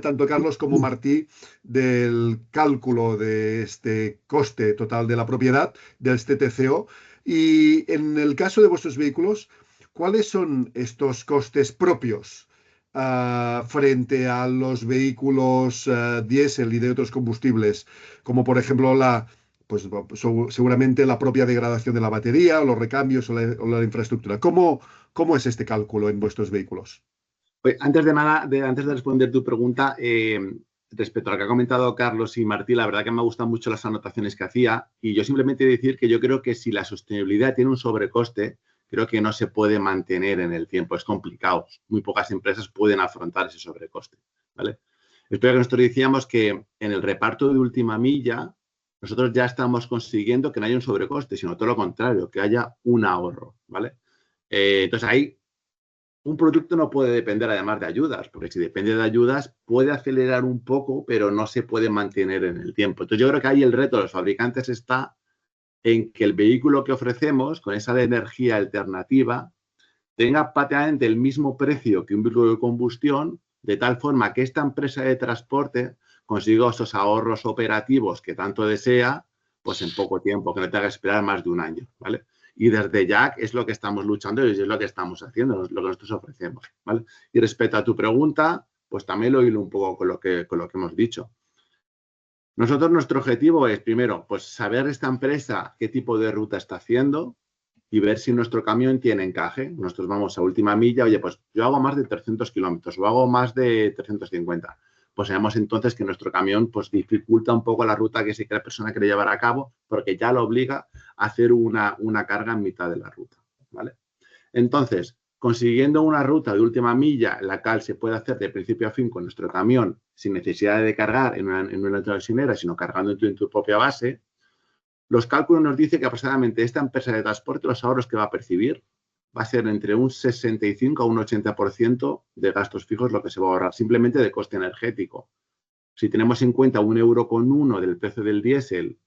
tanto Carlos como Martí del cálculo de este coste total de la propiedad, de este TCO. Y en el caso de vuestros vehículos, ¿cuáles son estos costes propios frente a los vehículos diésel y de otros combustibles, como por ejemplo seguramente la propia degradación de la batería o los recambios o la infraestructura? ¿Cómo es este cálculo en vuestros vehículos? Pues antes de nada, antes de responder tu pregunta, respecto a lo que ha comentado Carlos y Martí, la verdad que me gustan mucho las anotaciones que hacía, y yo simplemente decir que yo creo que si la sostenibilidad tiene un sobrecoste, creo que no se puede mantener en el tiempo, es complicado. Muy pocas empresas pueden afrontar ese sobrecoste, ¿vale? Espero que nosotros decíamos que en el reparto de última milla nosotros ya estamos consiguiendo que no haya un sobrecoste, sino todo lo contrario, que haya un ahorro, ¿vale? Entonces ahí un producto no puede depender además de ayudas, porque si depende de ayudas puede acelerar un poco, pero no se puede mantener en el tiempo. Entonces yo creo que ahí el reto de los fabricantes está en que el vehículo que ofrecemos, con esa energía alternativa, tenga prácticamente el mismo precio que un vehículo de combustión, de tal forma que esta empresa de transporte consiga esos ahorros operativos que tanto desea, pues en poco tiempo, que no tenga que esperar más de un año, ¿vale? Y desde Jack es lo que estamos luchando y es lo que estamos haciendo, lo que nosotros ofrecemos, ¿vale? Y respecto a tu pregunta, pues también lo hilo un poco con lo que hemos dicho. Nosotros, nuestro objetivo es, primero, pues saber esta empresa qué tipo de ruta está haciendo, y ver si nuestro camión tiene encaje. Nosotros vamos a última milla, oye, pues yo hago más de 300 kilómetros o hago más de 350. Pues sabemos entonces que nuestro camión pues dificulta un poco la ruta que sí que la persona quiere llevar a cabo, porque ya lo obliga a hacer una carga en mitad de la ruta, ¿vale? Entonces, consiguiendo una ruta de última milla, la cual se puede hacer de principio a fin con nuestro camión sin necesidad de cargar en una gasolinera, sino cargando en tu propia base, los cálculos nos dicen que aproximadamente esta empresa de transporte, los ahorros que va a percibir, va a ser entre un 65 a un 80% de gastos fijos lo que se va a ahorrar, simplemente de coste energético. Si tenemos en cuenta 1,1 € del precio del diésel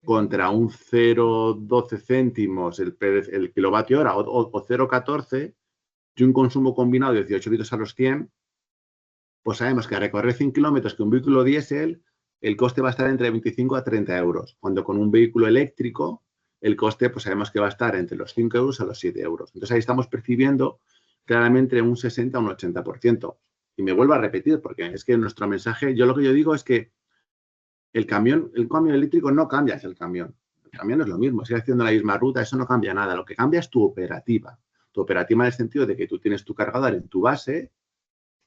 contra un 0,12 céntimos el kilovatio hora o 0,14 y un consumo combinado de 18 litros a los 100, pues sabemos que a recorrer 100 kilómetros con un vehículo diésel, el coste va a estar entre 25 a 30 euros, cuando con un vehículo eléctrico el coste pues sabemos que va a estar entre los 5 euros a los 7 euros. Entonces ahí estamos percibiendo claramente un 60 a un 80%. Y me vuelvo a repetir, porque es que nuestro mensaje, lo que yo digo es que el camión eléctrico no cambia, es el camión. El camión es lo mismo, sigue haciendo la misma ruta, eso no cambia nada. Lo que cambia es tu operativa. Tu operativa en el sentido de que tú tienes tu cargador en tu base,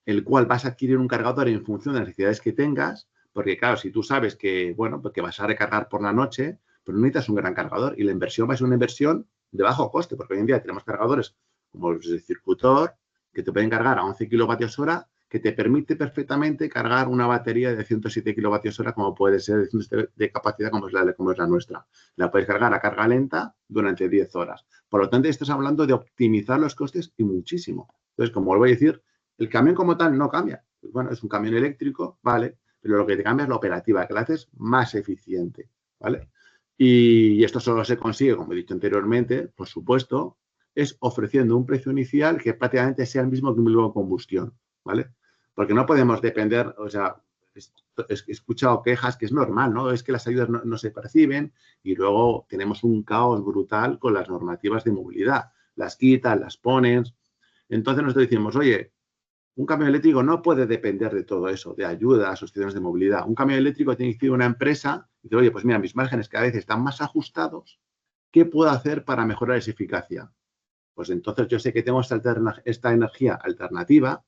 el cual vas a adquirir un cargador en función de las necesidades que tengas, porque claro, si tú sabes que, bueno, pues que vas a recargar por la noche, pues no necesitas un gran cargador y la inversión va a ser una inversión de bajo coste, porque hoy en día tenemos cargadores como los de Circutor que te pueden cargar a 11 kilovatios hora, que te permite perfectamente cargar una batería de 107 kilovatios hora, como puede ser de capacidad como es la nuestra. La puedes cargar a carga lenta durante 10 horas. Por lo tanto, estás hablando de optimizar los costes y muchísimo. Entonces, como vuelvo a decir, el camión como tal no cambia. Pues bueno, es un camión eléctrico, vale, pero lo que te cambia es la operativa, que la haces más eficiente, ¿vale? Y esto solo se consigue, como he dicho anteriormente, por supuesto, es ofreciendo un precio inicial que prácticamente sea el mismo que un vehículo de combustión, ¿vale? Porque no podemos depender, o sea, he escuchado quejas que es normal, ¿no? Es que las ayudas no se perciben y luego tenemos un caos brutal con las normativas de movilidad. Las quitan, las ponen. Entonces nosotros decimos, oye, un camión eléctrico no puede depender de todo eso, de ayudas, asociaciones de movilidad. Un camión eléctrico tiene que ir a una empresa y decir, oye, pues mira, mis márgenes cada vez están más ajustados. ¿Qué puedo hacer para mejorar esa eficacia? Pues entonces yo sé que tengo esta energía alternativa,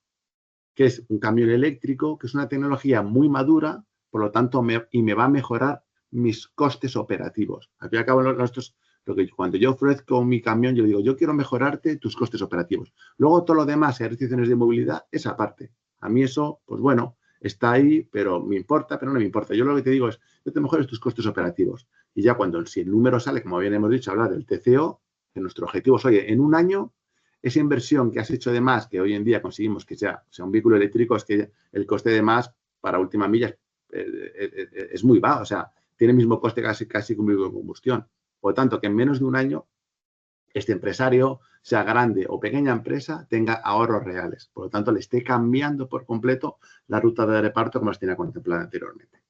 que es un camión eléctrico, que es una tecnología muy madura, por lo tanto, me va a mejorar mis costes operativos. Al fin y al cabo, cuando yo ofrezco mi camión, yo digo, yo quiero mejorarte tus costes operativos. Luego, todo lo demás, restricciones de movilidad, esa parte. A mí eso, pues bueno, está ahí, pero me importa, pero no me importa. Yo lo que te digo es, yo te mejores tus costes operativos. Y ya si el número sale, como bien hemos dicho, hablar del TCO, que nuestro objetivo es, oye, en un año, esa inversión que has hecho de más, que hoy en día conseguimos que sea un vehículo eléctrico, es que el coste de más para última milla es muy bajo, o sea, tiene el mismo coste casi que un vehículo de combustión. Por lo tanto, que en menos de un año este empresario, sea grande o pequeña empresa, tenga ahorros reales. Por lo tanto, le esté cambiando por completo la ruta de reparto como las tenía contemplada anteriormente.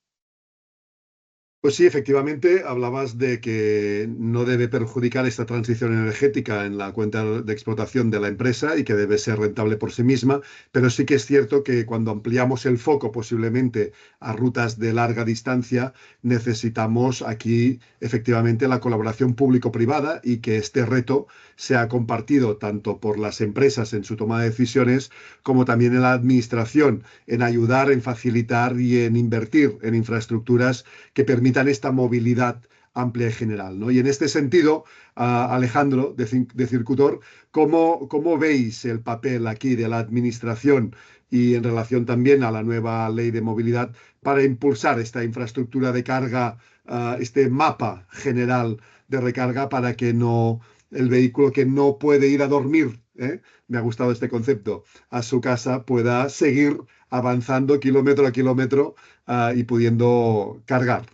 Pues sí, efectivamente, hablabas de que no debe perjudicar esta transición energética en la cuenta de explotación de la empresa y que debe ser rentable por sí misma, pero sí que es cierto que cuando ampliamos el foco posiblemente a rutas de larga distancia, necesitamos aquí efectivamente la colaboración público-privada y que este reto sea compartido tanto por las empresas en su toma de decisiones como también en la administración, en ayudar, en facilitar y en invertir en infraestructuras que permitan esta movilidad amplia y general, ¿no? Y en este sentido, Alejandro, de Circutor, ¿cómo veis el papel aquí de la administración y en relación también a la nueva ley de movilidad para impulsar esta infraestructura de carga, este mapa general de recarga para que el vehículo que no puede ir a dormir, me ha gustado este concepto, a su casa pueda seguir avanzando kilómetro a kilómetro y pudiendo cargar?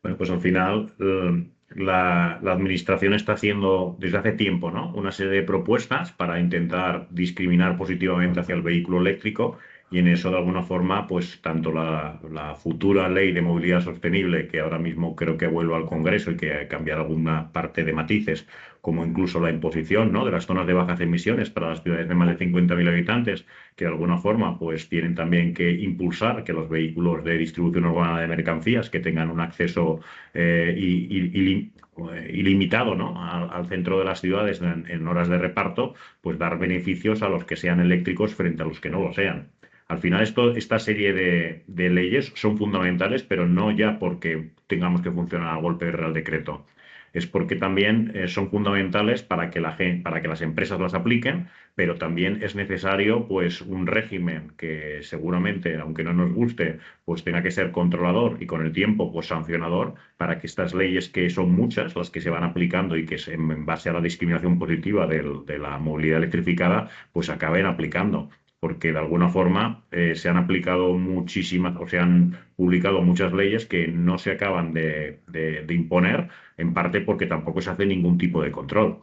Bueno, pues al final la administración está haciendo desde hace tiempo, ¿no?, una serie de propuestas para intentar discriminar positivamente hacia el vehículo eléctrico Y en eso, de alguna forma, pues tanto la futura ley de movilidad sostenible, que ahora mismo creo que vuelve al Congreso y que cambiará alguna parte de matices, como incluso la imposición, ¿no?, de las zonas de bajas emisiones para las ciudades de más de 50.000 habitantes, que de alguna forma pues tienen también que impulsar que los vehículos de distribución urbana de mercancías que tengan un acceso ilimitado, ¿no?, al centro de las ciudades en horas de reparto, pues dar beneficios a los que sean eléctricos frente a los que no lo sean. Al final, esta serie de leyes son fundamentales, pero no ya porque tengamos que funcionar a golpe de Real Decreto. Es porque también son fundamentales para que las empresas las apliquen, pero también es necesario pues, un régimen que seguramente, aunque no nos guste, pues tenga que ser controlador y con el tiempo pues, sancionador para que estas leyes, que son muchas las que se van aplicando y que en base a la discriminación positiva de la movilidad electrificada, pues acaben aplicando, porque de alguna forma se han aplicado muchísimas o se han publicado muchas leyes que no se acaban de imponer, en parte porque tampoco se hace ningún tipo de control.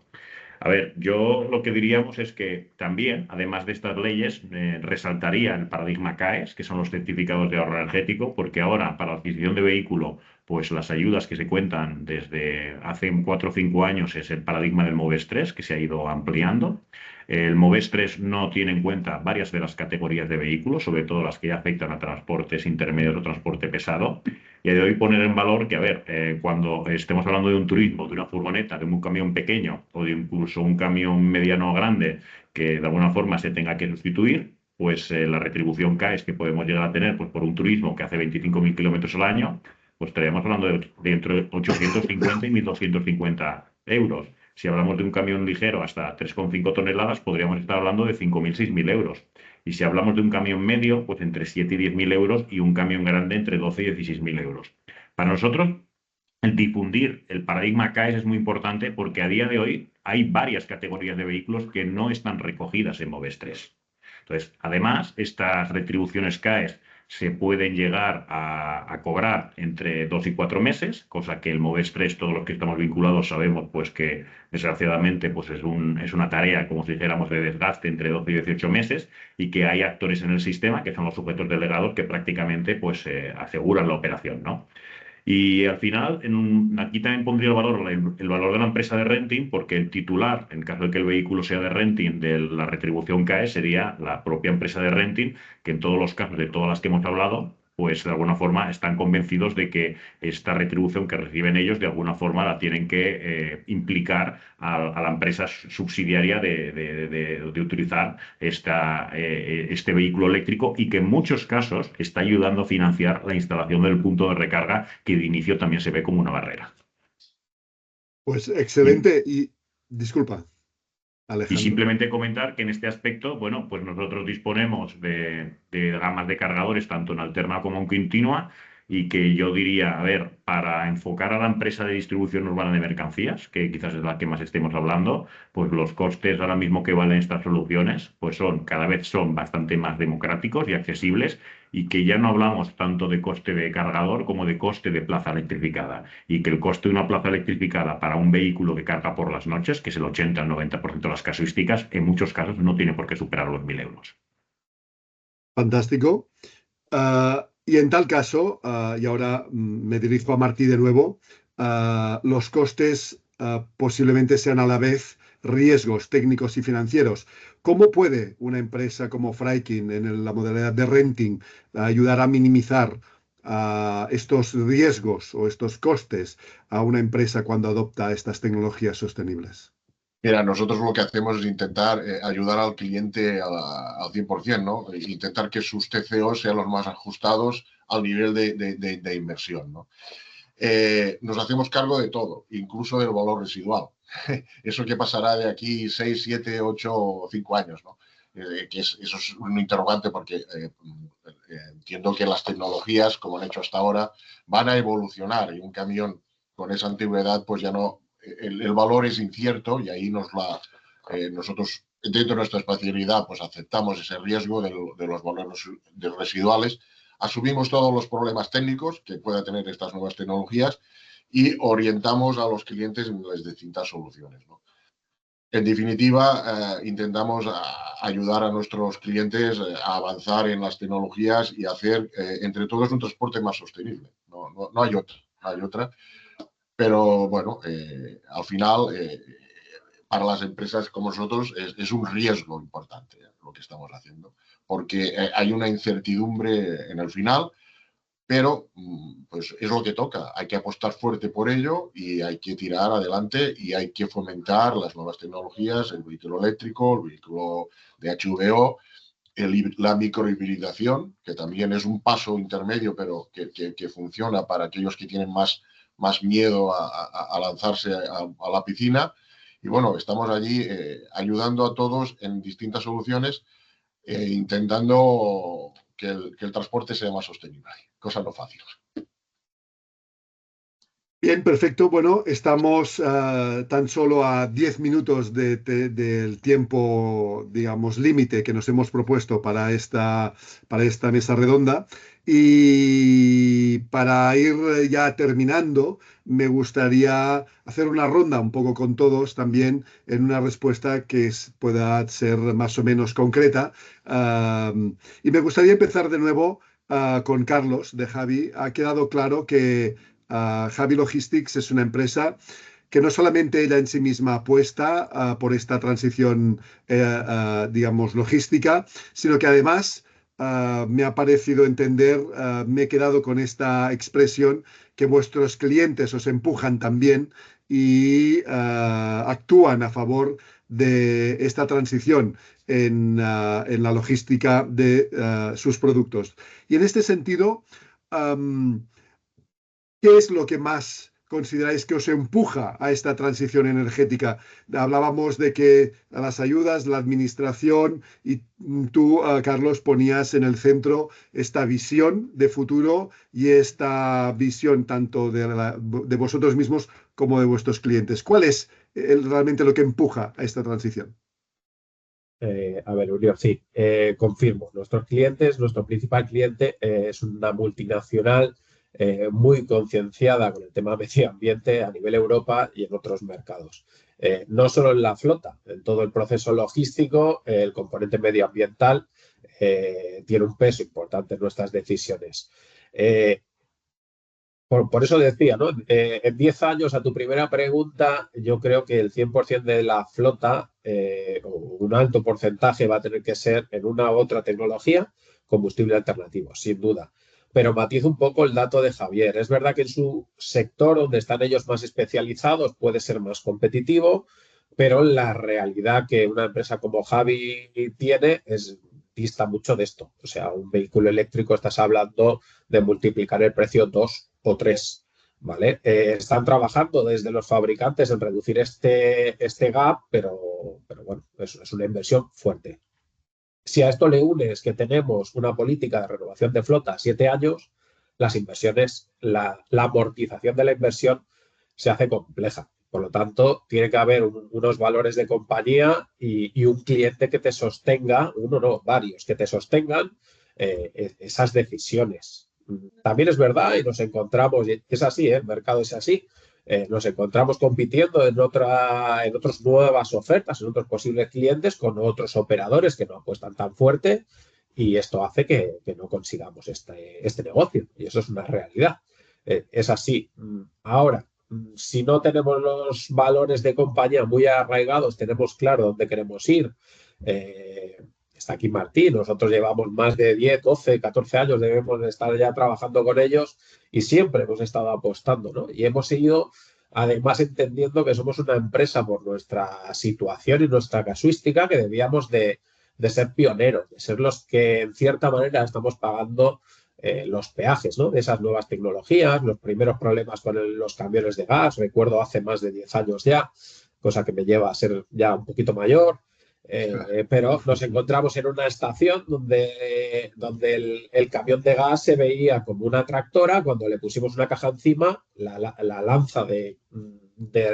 A ver, yo lo que diríamos es que también, además de estas leyes, resaltaría el paradigma CAES, que son los certificados de ahorro energético, porque ahora para la adquisición de vehículo, pues las ayudas que se cuentan desde hace 4 o 5 años es el paradigma del MOVES 3, que se ha ido ampliando. El MOVES 3 no tiene en cuenta varias de las categorías de vehículos, sobre todo las que ya afectan a transportes intermedios o transporte pesado. Y de hoy poner en valor que, a ver, cuando estemos hablando de un turismo, de una furgoneta, de un camión pequeño o de incluso un camión mediano o grande que de alguna forma se tenga que sustituir, pues la retribución CAES que podemos llegar a tener pues, por un turismo que hace 25.000 kilómetros al año, pues estaríamos hablando de entre 850 y 1.250 euros. Si hablamos de un camión ligero hasta 3,5 toneladas, podríamos estar hablando de 5.000, 6.000 euros. Y si hablamos de un camión medio, pues entre 7 y 10.000 euros y un camión grande entre 12 y 16.000 euros. Para nosotros, el difundir el paradigma CAES es muy importante porque a día de hoy hay varias categorías de vehículos que no están recogidas en MOVES 3. Entonces, además, estas retribuciones CAES se pueden llegar a cobrar entre 2 y 4 meses, cosa que el MOVES 3, todos los que estamos vinculados sabemos pues que desgraciadamente pues es una tarea, como si dijéramos, de desgaste entre 12 y 18 meses y que hay actores en el sistema que son los sujetos delegados que prácticamente pues aseguran la operación, ¿no? Y al final, aquí también pondría el valor de la empresa de renting, porque el titular, en caso de que el vehículo sea de renting, de la retribución CAE, sería la propia empresa de renting, que en todos los casos de todas las que hemos hablado, pues de alguna forma están convencidos de que esta retribución que reciben ellos de alguna forma la tienen que implicar a la empresa subsidiaria de utilizar este vehículo eléctrico y que en muchos casos está ayudando a financiar la instalación del punto de recarga, que de inicio también se ve como una barrera. Pues excelente. Y disculpa, Y Alejandro. simplemente comentar que en este aspecto, bueno, pues nosotros disponemos de gamas de cargadores tanto en alterna como en continua y que yo diría, a ver, para enfocar a la empresa de distribución urbana de mercancías, que quizás es la que más estemos hablando, pues los costes ahora mismo que valen estas soluciones, pues cada vez son bastante más democráticos y accesibles y que ya no hablamos tanto de coste de cargador como de coste de plaza electrificada y que el coste de una plaza electrificada para un vehículo que carga por las noches, que es el 80 al 90% de las casuísticas, en muchos casos no tiene por qué superar los 1.000 euros. Fantástico. Y en tal caso, y ahora me dirijo a Martí de nuevo, los costes posiblemente sean a la vez riesgos técnicos y financieros. ¿Cómo puede una empresa como Freikin en la modalidad de renting ayudar a minimizar estos riesgos o estos costes a una empresa cuando adopta estas tecnologías sostenibles? Mira, nosotros lo que hacemos es intentar ayudar al cliente al 100%, ¿no? Intentar que sus TCO sean los más ajustados al nivel de inversión, ¿no? Nos hacemos cargo de todo, incluso del valor residual. Eso que pasará de aquí 6, 7, 8 o 5 años, ¿no? Eso es un interrogante porque entiendo que las tecnologías, como han hecho hasta ahora, van a evolucionar y un camión con esa antigüedad, pues ya no, el valor es incierto y ahí nosotros, dentro de nuestra especialidad, pues aceptamos ese riesgo de los valores residuales, asumimos todos los problemas técnicos que puedan tener estas nuevas tecnologías y orientamos a los clientes en las distintas soluciones, ¿no? En definitiva, intentamos ayudar a nuestros clientes a avanzar en las tecnologías y hacer entre todos un transporte más sostenible. No hay otra, no hay otra. Pero bueno, al final, para las empresas como nosotros es un riesgo importante lo que estamos haciendo, porque hay una incertidumbre en el final, pero pues es lo que toca. Hay que apostar fuerte por ello y hay que tirar adelante y hay que fomentar las nuevas tecnologías, el vehículo eléctrico, el vehículo de HVO, la microhibridación, que también es un paso intermedio, pero que funciona para aquellos que tienen más miedo a lanzarse a la piscina. Y bueno, estamos allí ayudando a todos en distintas soluciones, intentando que el transporte sea más sostenible. Cosas no fáciles. Bien, perfecto. Bueno, estamos tan solo a 10 minutos del tiempo, digamos, límite que nos hemos propuesto para esta mesa redonda. Y para ir ya terminando, me gustaría hacer una ronda un poco con todos también en una respuesta que pueda ser más o menos concreta. Y me gustaría empezar de nuevo con Carlos de Javi. Ha quedado claro que Javi Logistics es una empresa que no solamente ella en sí misma apuesta por esta transición, digamos, logística, sino que además me ha parecido entender, me he quedado con esta expresión, que vuestros clientes os empujan también y actúan a favor de esta transición en la logística de sus productos. Y en este sentido, ¿qué es lo que más consideráis que os empuja a esta transición energética? Hablábamos de que a las ayudas, la administración, y tú, Carlos, ponías en el centro esta visión de futuro y esta visión tanto de vosotros mismos como de vuestros clientes. ¿Cuál es realmente lo que empuja a esta transición? A ver, Uriol, sí, confirmo. Nuestro principal cliente es una multinacional muy concienciada con el tema medio ambiente a nivel Europa y en otros mercados. No solo en la flota, en todo el proceso logístico, el componente medioambiental tiene un peso importante en nuestras decisiones. Por eso decía, ¿no? En 10 años, a tu primera pregunta, yo creo que el 100% de la flota, o un alto porcentaje, va a tener que ser en una u otra tecnología, combustible alternativo, sin duda. Pero matizo un poco el dato de Javier. Es verdad que en su sector, donde están ellos más especializados, puede ser más competitivo, pero la realidad que una empresa como Javi tiene dista mucho de esto. O sea, un vehículo eléctrico estás hablando de multiplicar el precio 2 o 3, ¿vale? Están trabajando desde los fabricantes en reducir este gap, pero bueno, es una inversión fuerte. Si a esto le unes que tenemos una política de renovación de flota a 7 años, las inversiones, la amortización de la inversión se hace compleja. Por lo tanto, tiene que haber unos valores de compañía y un cliente que te sostenga, uno no, varios, que te sostengan esas decisiones. También es verdad y nos encontramos, y es así, el mercado es así, nos encontramos compitiendo en otras nuevas ofertas, en otros posibles clientes con otros operadores que no apuestan tan fuerte y esto hace que no consigamos este negocio y eso es una realidad. Es así. Ahora, si no tenemos los valores de compañía muy arraigados, tenemos claro dónde queremos ir. Está aquí Martín, nosotros llevamos más de 10, 12, 14 años, debemos estar ya trabajando con ellos y siempre hemos estado apostando, ¿no? Y hemos seguido, además, entendiendo que somos una empresa por nuestra situación y nuestra casuística, que debíamos de ser pioneros, de ser los que en cierta manera estamos pagando los peajes, ¿no? De esas nuevas tecnologías, los primeros problemas con los camiones de gas, recuerdo hace más de 10 años ya, cosa que me lleva a ser ya un poquito mayor. Pero nos encontramos en una estación donde el camión de gas se veía como una tractora. Cuando le pusimos una caja encima, la lanza de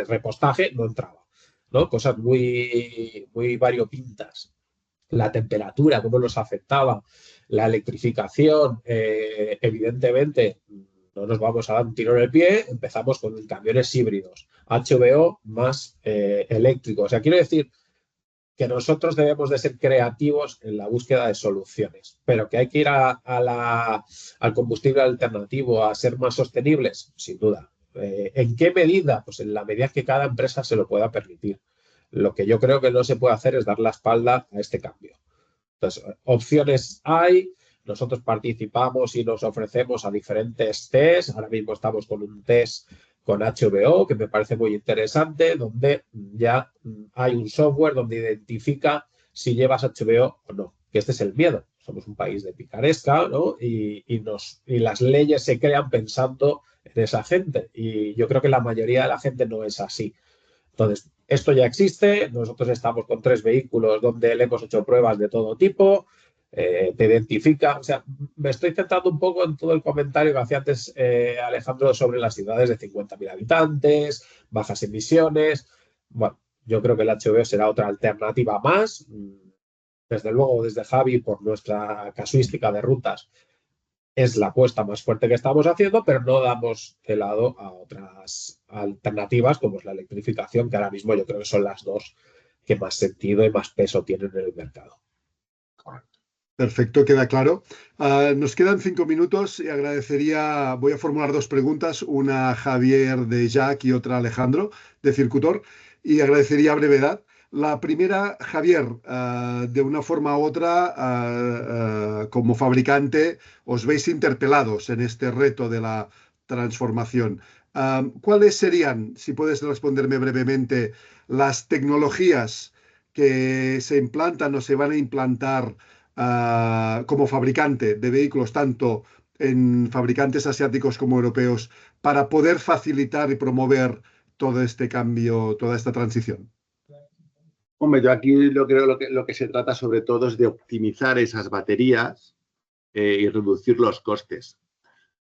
repostaje no entraba, ¿no? Cosas muy, muy variopintas. La temperatura, cómo nos afectaba, la electrificación, evidentemente no nos vamos a dar un tiro en el pie, empezamos con camiones híbridos, HVO más eléctrico. O sea, quiero decir que nosotros debemos de ser creativos en la búsqueda de soluciones, pero que hay que ir al combustible alternativo, a ser más sostenibles, sin duda. ¿En qué medida? Pues en la medida que cada empresa se lo pueda permitir. Lo que yo creo que no se puede hacer es dar la espalda a este cambio. Entonces, opciones hay, nosotros participamos y nos ofrecemos a diferentes tests. Ahora mismo estamos con un test con HVO, que me parece muy interesante, donde ya hay un software donde identifica si llevas HVO o no, que este es el miedo. Somos un país de picaresca, ¿no? Y las leyes se crean pensando en esa gente. Y yo creo que la mayoría de la gente no es así. Entonces, esto ya existe, nosotros estamos con 3 vehículos donde le hemos hecho pruebas de todo tipo, te identifica, o sea, me estoy centrando un poco en todo el comentario que hacía antes Alejandro sobre las ciudades de 50.000 habitantes, bajas emisiones. Bueno, yo creo que el HVO será otra alternativa más. Desde luego, desde Javi, por nuestra casuística de rutas, es la apuesta más fuerte que estamos haciendo, pero no damos de lado a otras alternativas como es la electrificación, que ahora mismo yo creo que son las dos que más sentido y más peso tienen en el mercado. Perfecto, queda claro. Nos quedan 5 minutos y voy a formular 2 preguntas, una a Javier de Jack y otra a Alejandro de Circutor, y agradecería brevedad. La primera, Javier, de una forma u otra, como fabricante, os veis interpelados en este reto de la transformación. ¿Cuáles serían, si puedes responderme brevemente, las tecnologías que se implantan o se van a implantar como fabricante de vehículos, tanto en fabricantes asiáticos como europeos, para poder facilitar y promover todo este cambio, toda esta transición? Hombre, yo aquí lo que se trata sobre todo es de optimizar esas baterías y reducir los costes.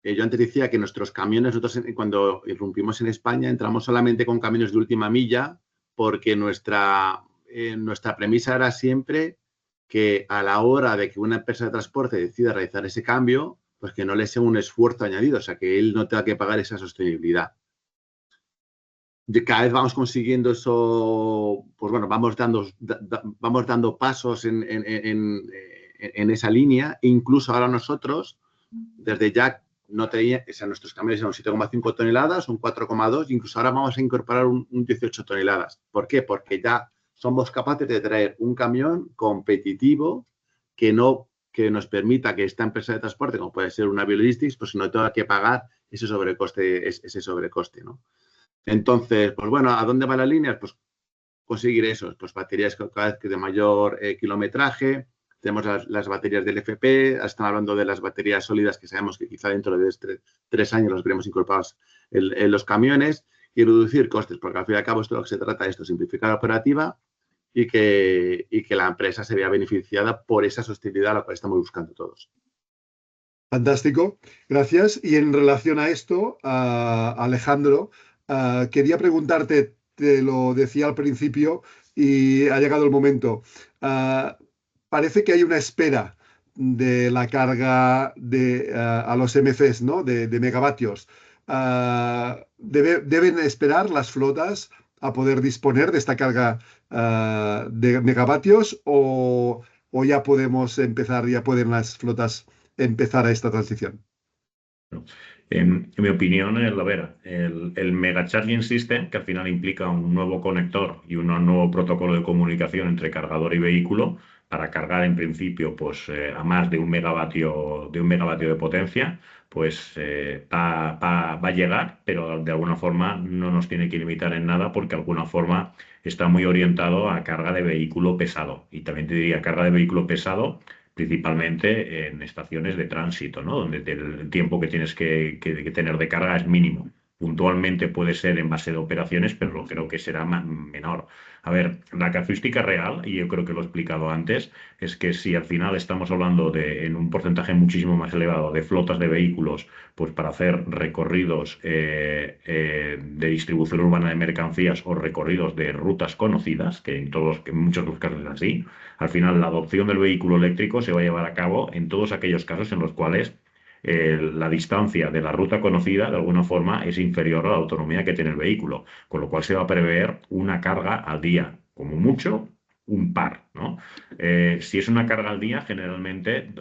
Yo antes decía que nuestros camiones, nosotros cuando irrumpimos en España, entramos solamente con camiones de última milla porque nuestra premisa era siempre que a la hora de que una empresa de transporte decida realizar ese cambio, pues que no le sea un esfuerzo añadido, o sea, que él no tenga que pagar esa sostenibilidad. Cada vez vamos consiguiendo eso, pues bueno, vamos dando pasos en esa línea. E incluso ahora nosotros, desde ya, nuestros camiones eran 7,5 toneladas, un 4,2, incluso ahora vamos a incorporar un 18 toneladas. ¿Por qué? Porque ya somos capaces de traer un camión competitivo que nos permita que esta empresa de transporte, como puede ser una Biologistics, pues no tenga que pagar ese sobrecoste, ¿no? Entonces, pues bueno, ¿a dónde van las líneas? Pues conseguir eso, pues baterías cada vez que de mayor kilometraje. Tenemos las baterías del FP, están hablando de las baterías sólidas que sabemos que quizá dentro de 3 años las veremos incorporadas en los camiones y reducir costes, porque al fin y al cabo esto lo que se trata es simplificar la operativa y que la empresa se vea beneficiada por esa sostenibilidad a la cual estamos buscando todos. Fantástico, gracias. Y en relación a esto, Alejandro, quería preguntarte, te lo decía al principio y ha llegado el momento. Parece que hay una espera de la carga a los MCs, ¿no? de megavatios. ¿Deben esperar las flotas a poder disponer de esta carga de megavatios o ya podemos empezar, ya pueden las flotas empezar a esta transición? En mi opinión, el Mega Charging System, que al final implica un nuevo conector y un nuevo protocolo de comunicación entre cargador y vehículo para cargar en principio pues, a más de un megavatio de potencia, pues va a llegar, pero de alguna forma no nos tiene que limitar en nada porque de alguna forma está muy orientado a carga de vehículo pesado. Y también te diría carga de vehículo pesado principalmente en estaciones de tránsito, ¿no? Donde el tiempo que tienes que tener de carga es mínimo. Puntualmente puede ser en base de operaciones, pero creo que será menor. A ver, la casuística real, y yo creo que lo he explicado antes, es que si al final estamos hablando en un porcentaje muchísimo más elevado de flotas de vehículos, pues para hacer recorridos de distribución urbana de mercancías o recorridos de rutas conocidas, que en muchos de los casos es así, al final la adopción del vehículo eléctrico se va a llevar a cabo en todos aquellos casos en los cuales la distancia de la ruta conocida de alguna forma es inferior a la autonomía que tiene el vehículo, con lo cual se va a prever una carga al día, como mucho un par, ¿no? Si es una carga al día, generalmente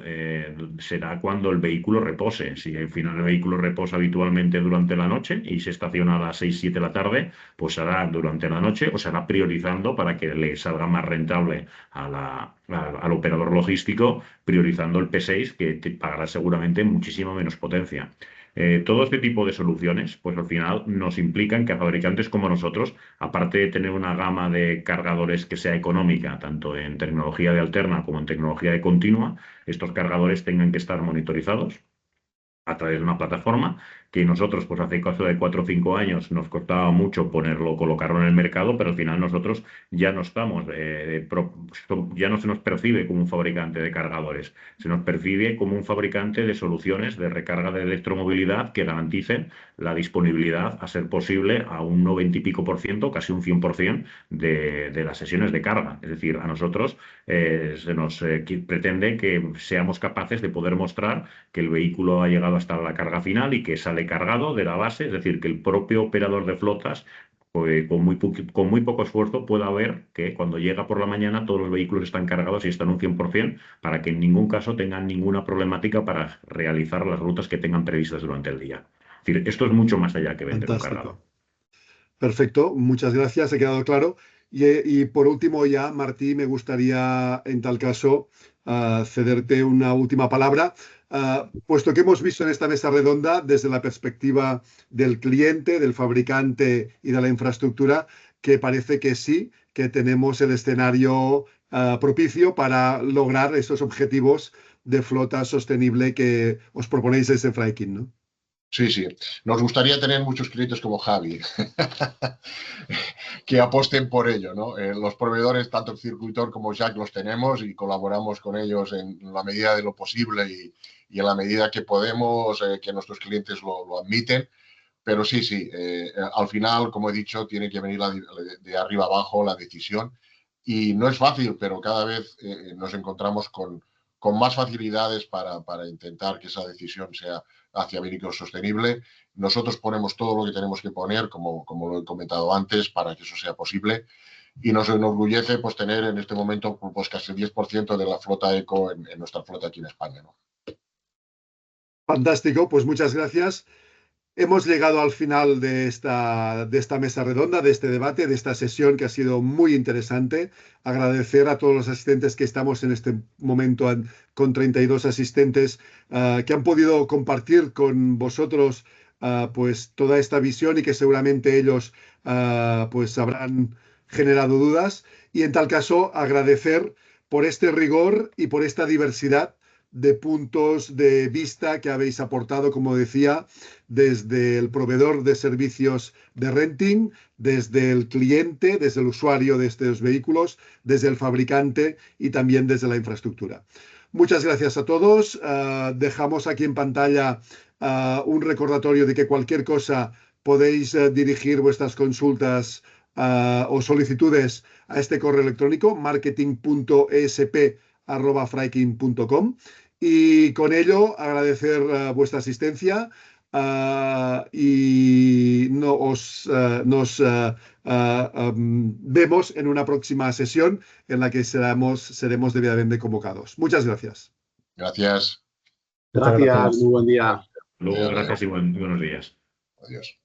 será cuando el vehículo repose. Si al final el vehículo reposa habitualmente durante la noche y se estaciona a las 6, 7 de la tarde, pues hará durante la noche o se hará priorizando para que le salga más rentable al operador logístico, priorizando el P6, que te pagará seguramente muchísimo menos potencia. Todo este tipo de soluciones, pues al final nos implican que a fabricantes como nosotros, aparte de tener una gama de cargadores que sea económica, tanto en tecnología de alterna como en tecnología de continua, estos cargadores tengan que estar monitorizados a través de una plataforma que nosotros, pues hace caso de 4 o 5 años, nos costaba mucho colocarlo en el mercado, pero al final nosotros ya no estamos, ya no se nos percibe como un fabricante de cargadores, se nos percibe como un fabricante de soluciones de recarga de electromovilidad que garanticen la disponibilidad, a ser posible, a un 90 y pico por ciento, casi un 100% de las sesiones de carga. Es decir, a nosotros se nos pretende que seamos capaces de poder mostrar que el vehículo ha llegado hasta la carga final y que sale cargado de la base, es decir, que el propio operador de flotas, pues, con muy poco esfuerzo, pueda ver que cuando llega por la mañana todos los vehículos están cargados y están un 100%, para que en ningún caso tengan ninguna problemática para realizar las rutas que tengan previstas durante el día. Es decir, esto es mucho más allá que vender un cargador. Fantástico. Perfecto, muchas gracias, ha quedado claro. Y por último ya, Martí, me gustaría en tal caso cederte una última palabra, puesto que hemos visto en esta mesa redonda desde la perspectiva del cliente, del fabricante y de la infraestructura, que parece que sí, que tenemos el escenario propicio para lograr esos objetivos de flota sostenible que os proponéis desde Freikin, ¿no? Sí, sí. Nos gustaría tener muchos clientes como Javi, que aposten por ello, ¿no? Los proveedores, tanto Circuitor como Jack, los tenemos y colaboramos con ellos en la medida de lo posible y en la medida que podemos, que nuestros clientes lo admiten. Pero sí, sí, al final, como he dicho, tiene que venir de arriba abajo la decisión. Y no es fácil, pero cada vez nos encontramos con más facilidades para intentar que esa decisión sea hacia vehículo sostenible. Nosotros ponemos todo lo que tenemos que poner, como lo he comentado antes, para que eso sea posible. Y nos enorgullece pues, tener en este momento pues, casi el 10% de la flota eco en nuestra flota aquí en España, ¿no? Fantástico, pues muchas gracias. Hemos llegado al final de esta mesa redonda, de este debate, de esta sesión que ha sido muy interesante. Agradecer a todos los asistentes que estamos en este momento con 32 asistentes que han podido compartir con vosotros pues toda esta visión y que seguramente ellos pues habrán generado dudas. Y en tal caso, agradecer por este rigor y por esta diversidad de puntos de vista que habéis aportado, como decía, desde el proveedor de servicios de renting, desde el cliente, desde el usuario de estos vehículos, desde el fabricante y también desde la infraestructura. Muchas gracias a todos. Dejamos aquí en pantalla un recordatorio de que cualquier cosa podéis dirigir vuestras consultas o solicitudes a este correo electrónico marketing.esp@freikin.com. Y con ello agradecer vuestra asistencia y nos vemos en una próxima sesión en la que seremos debidamente convocados. Muchas gracias. Gracias. Gracias, muy buen día. Luego, Adiós. gracias y buenos días. Adiós.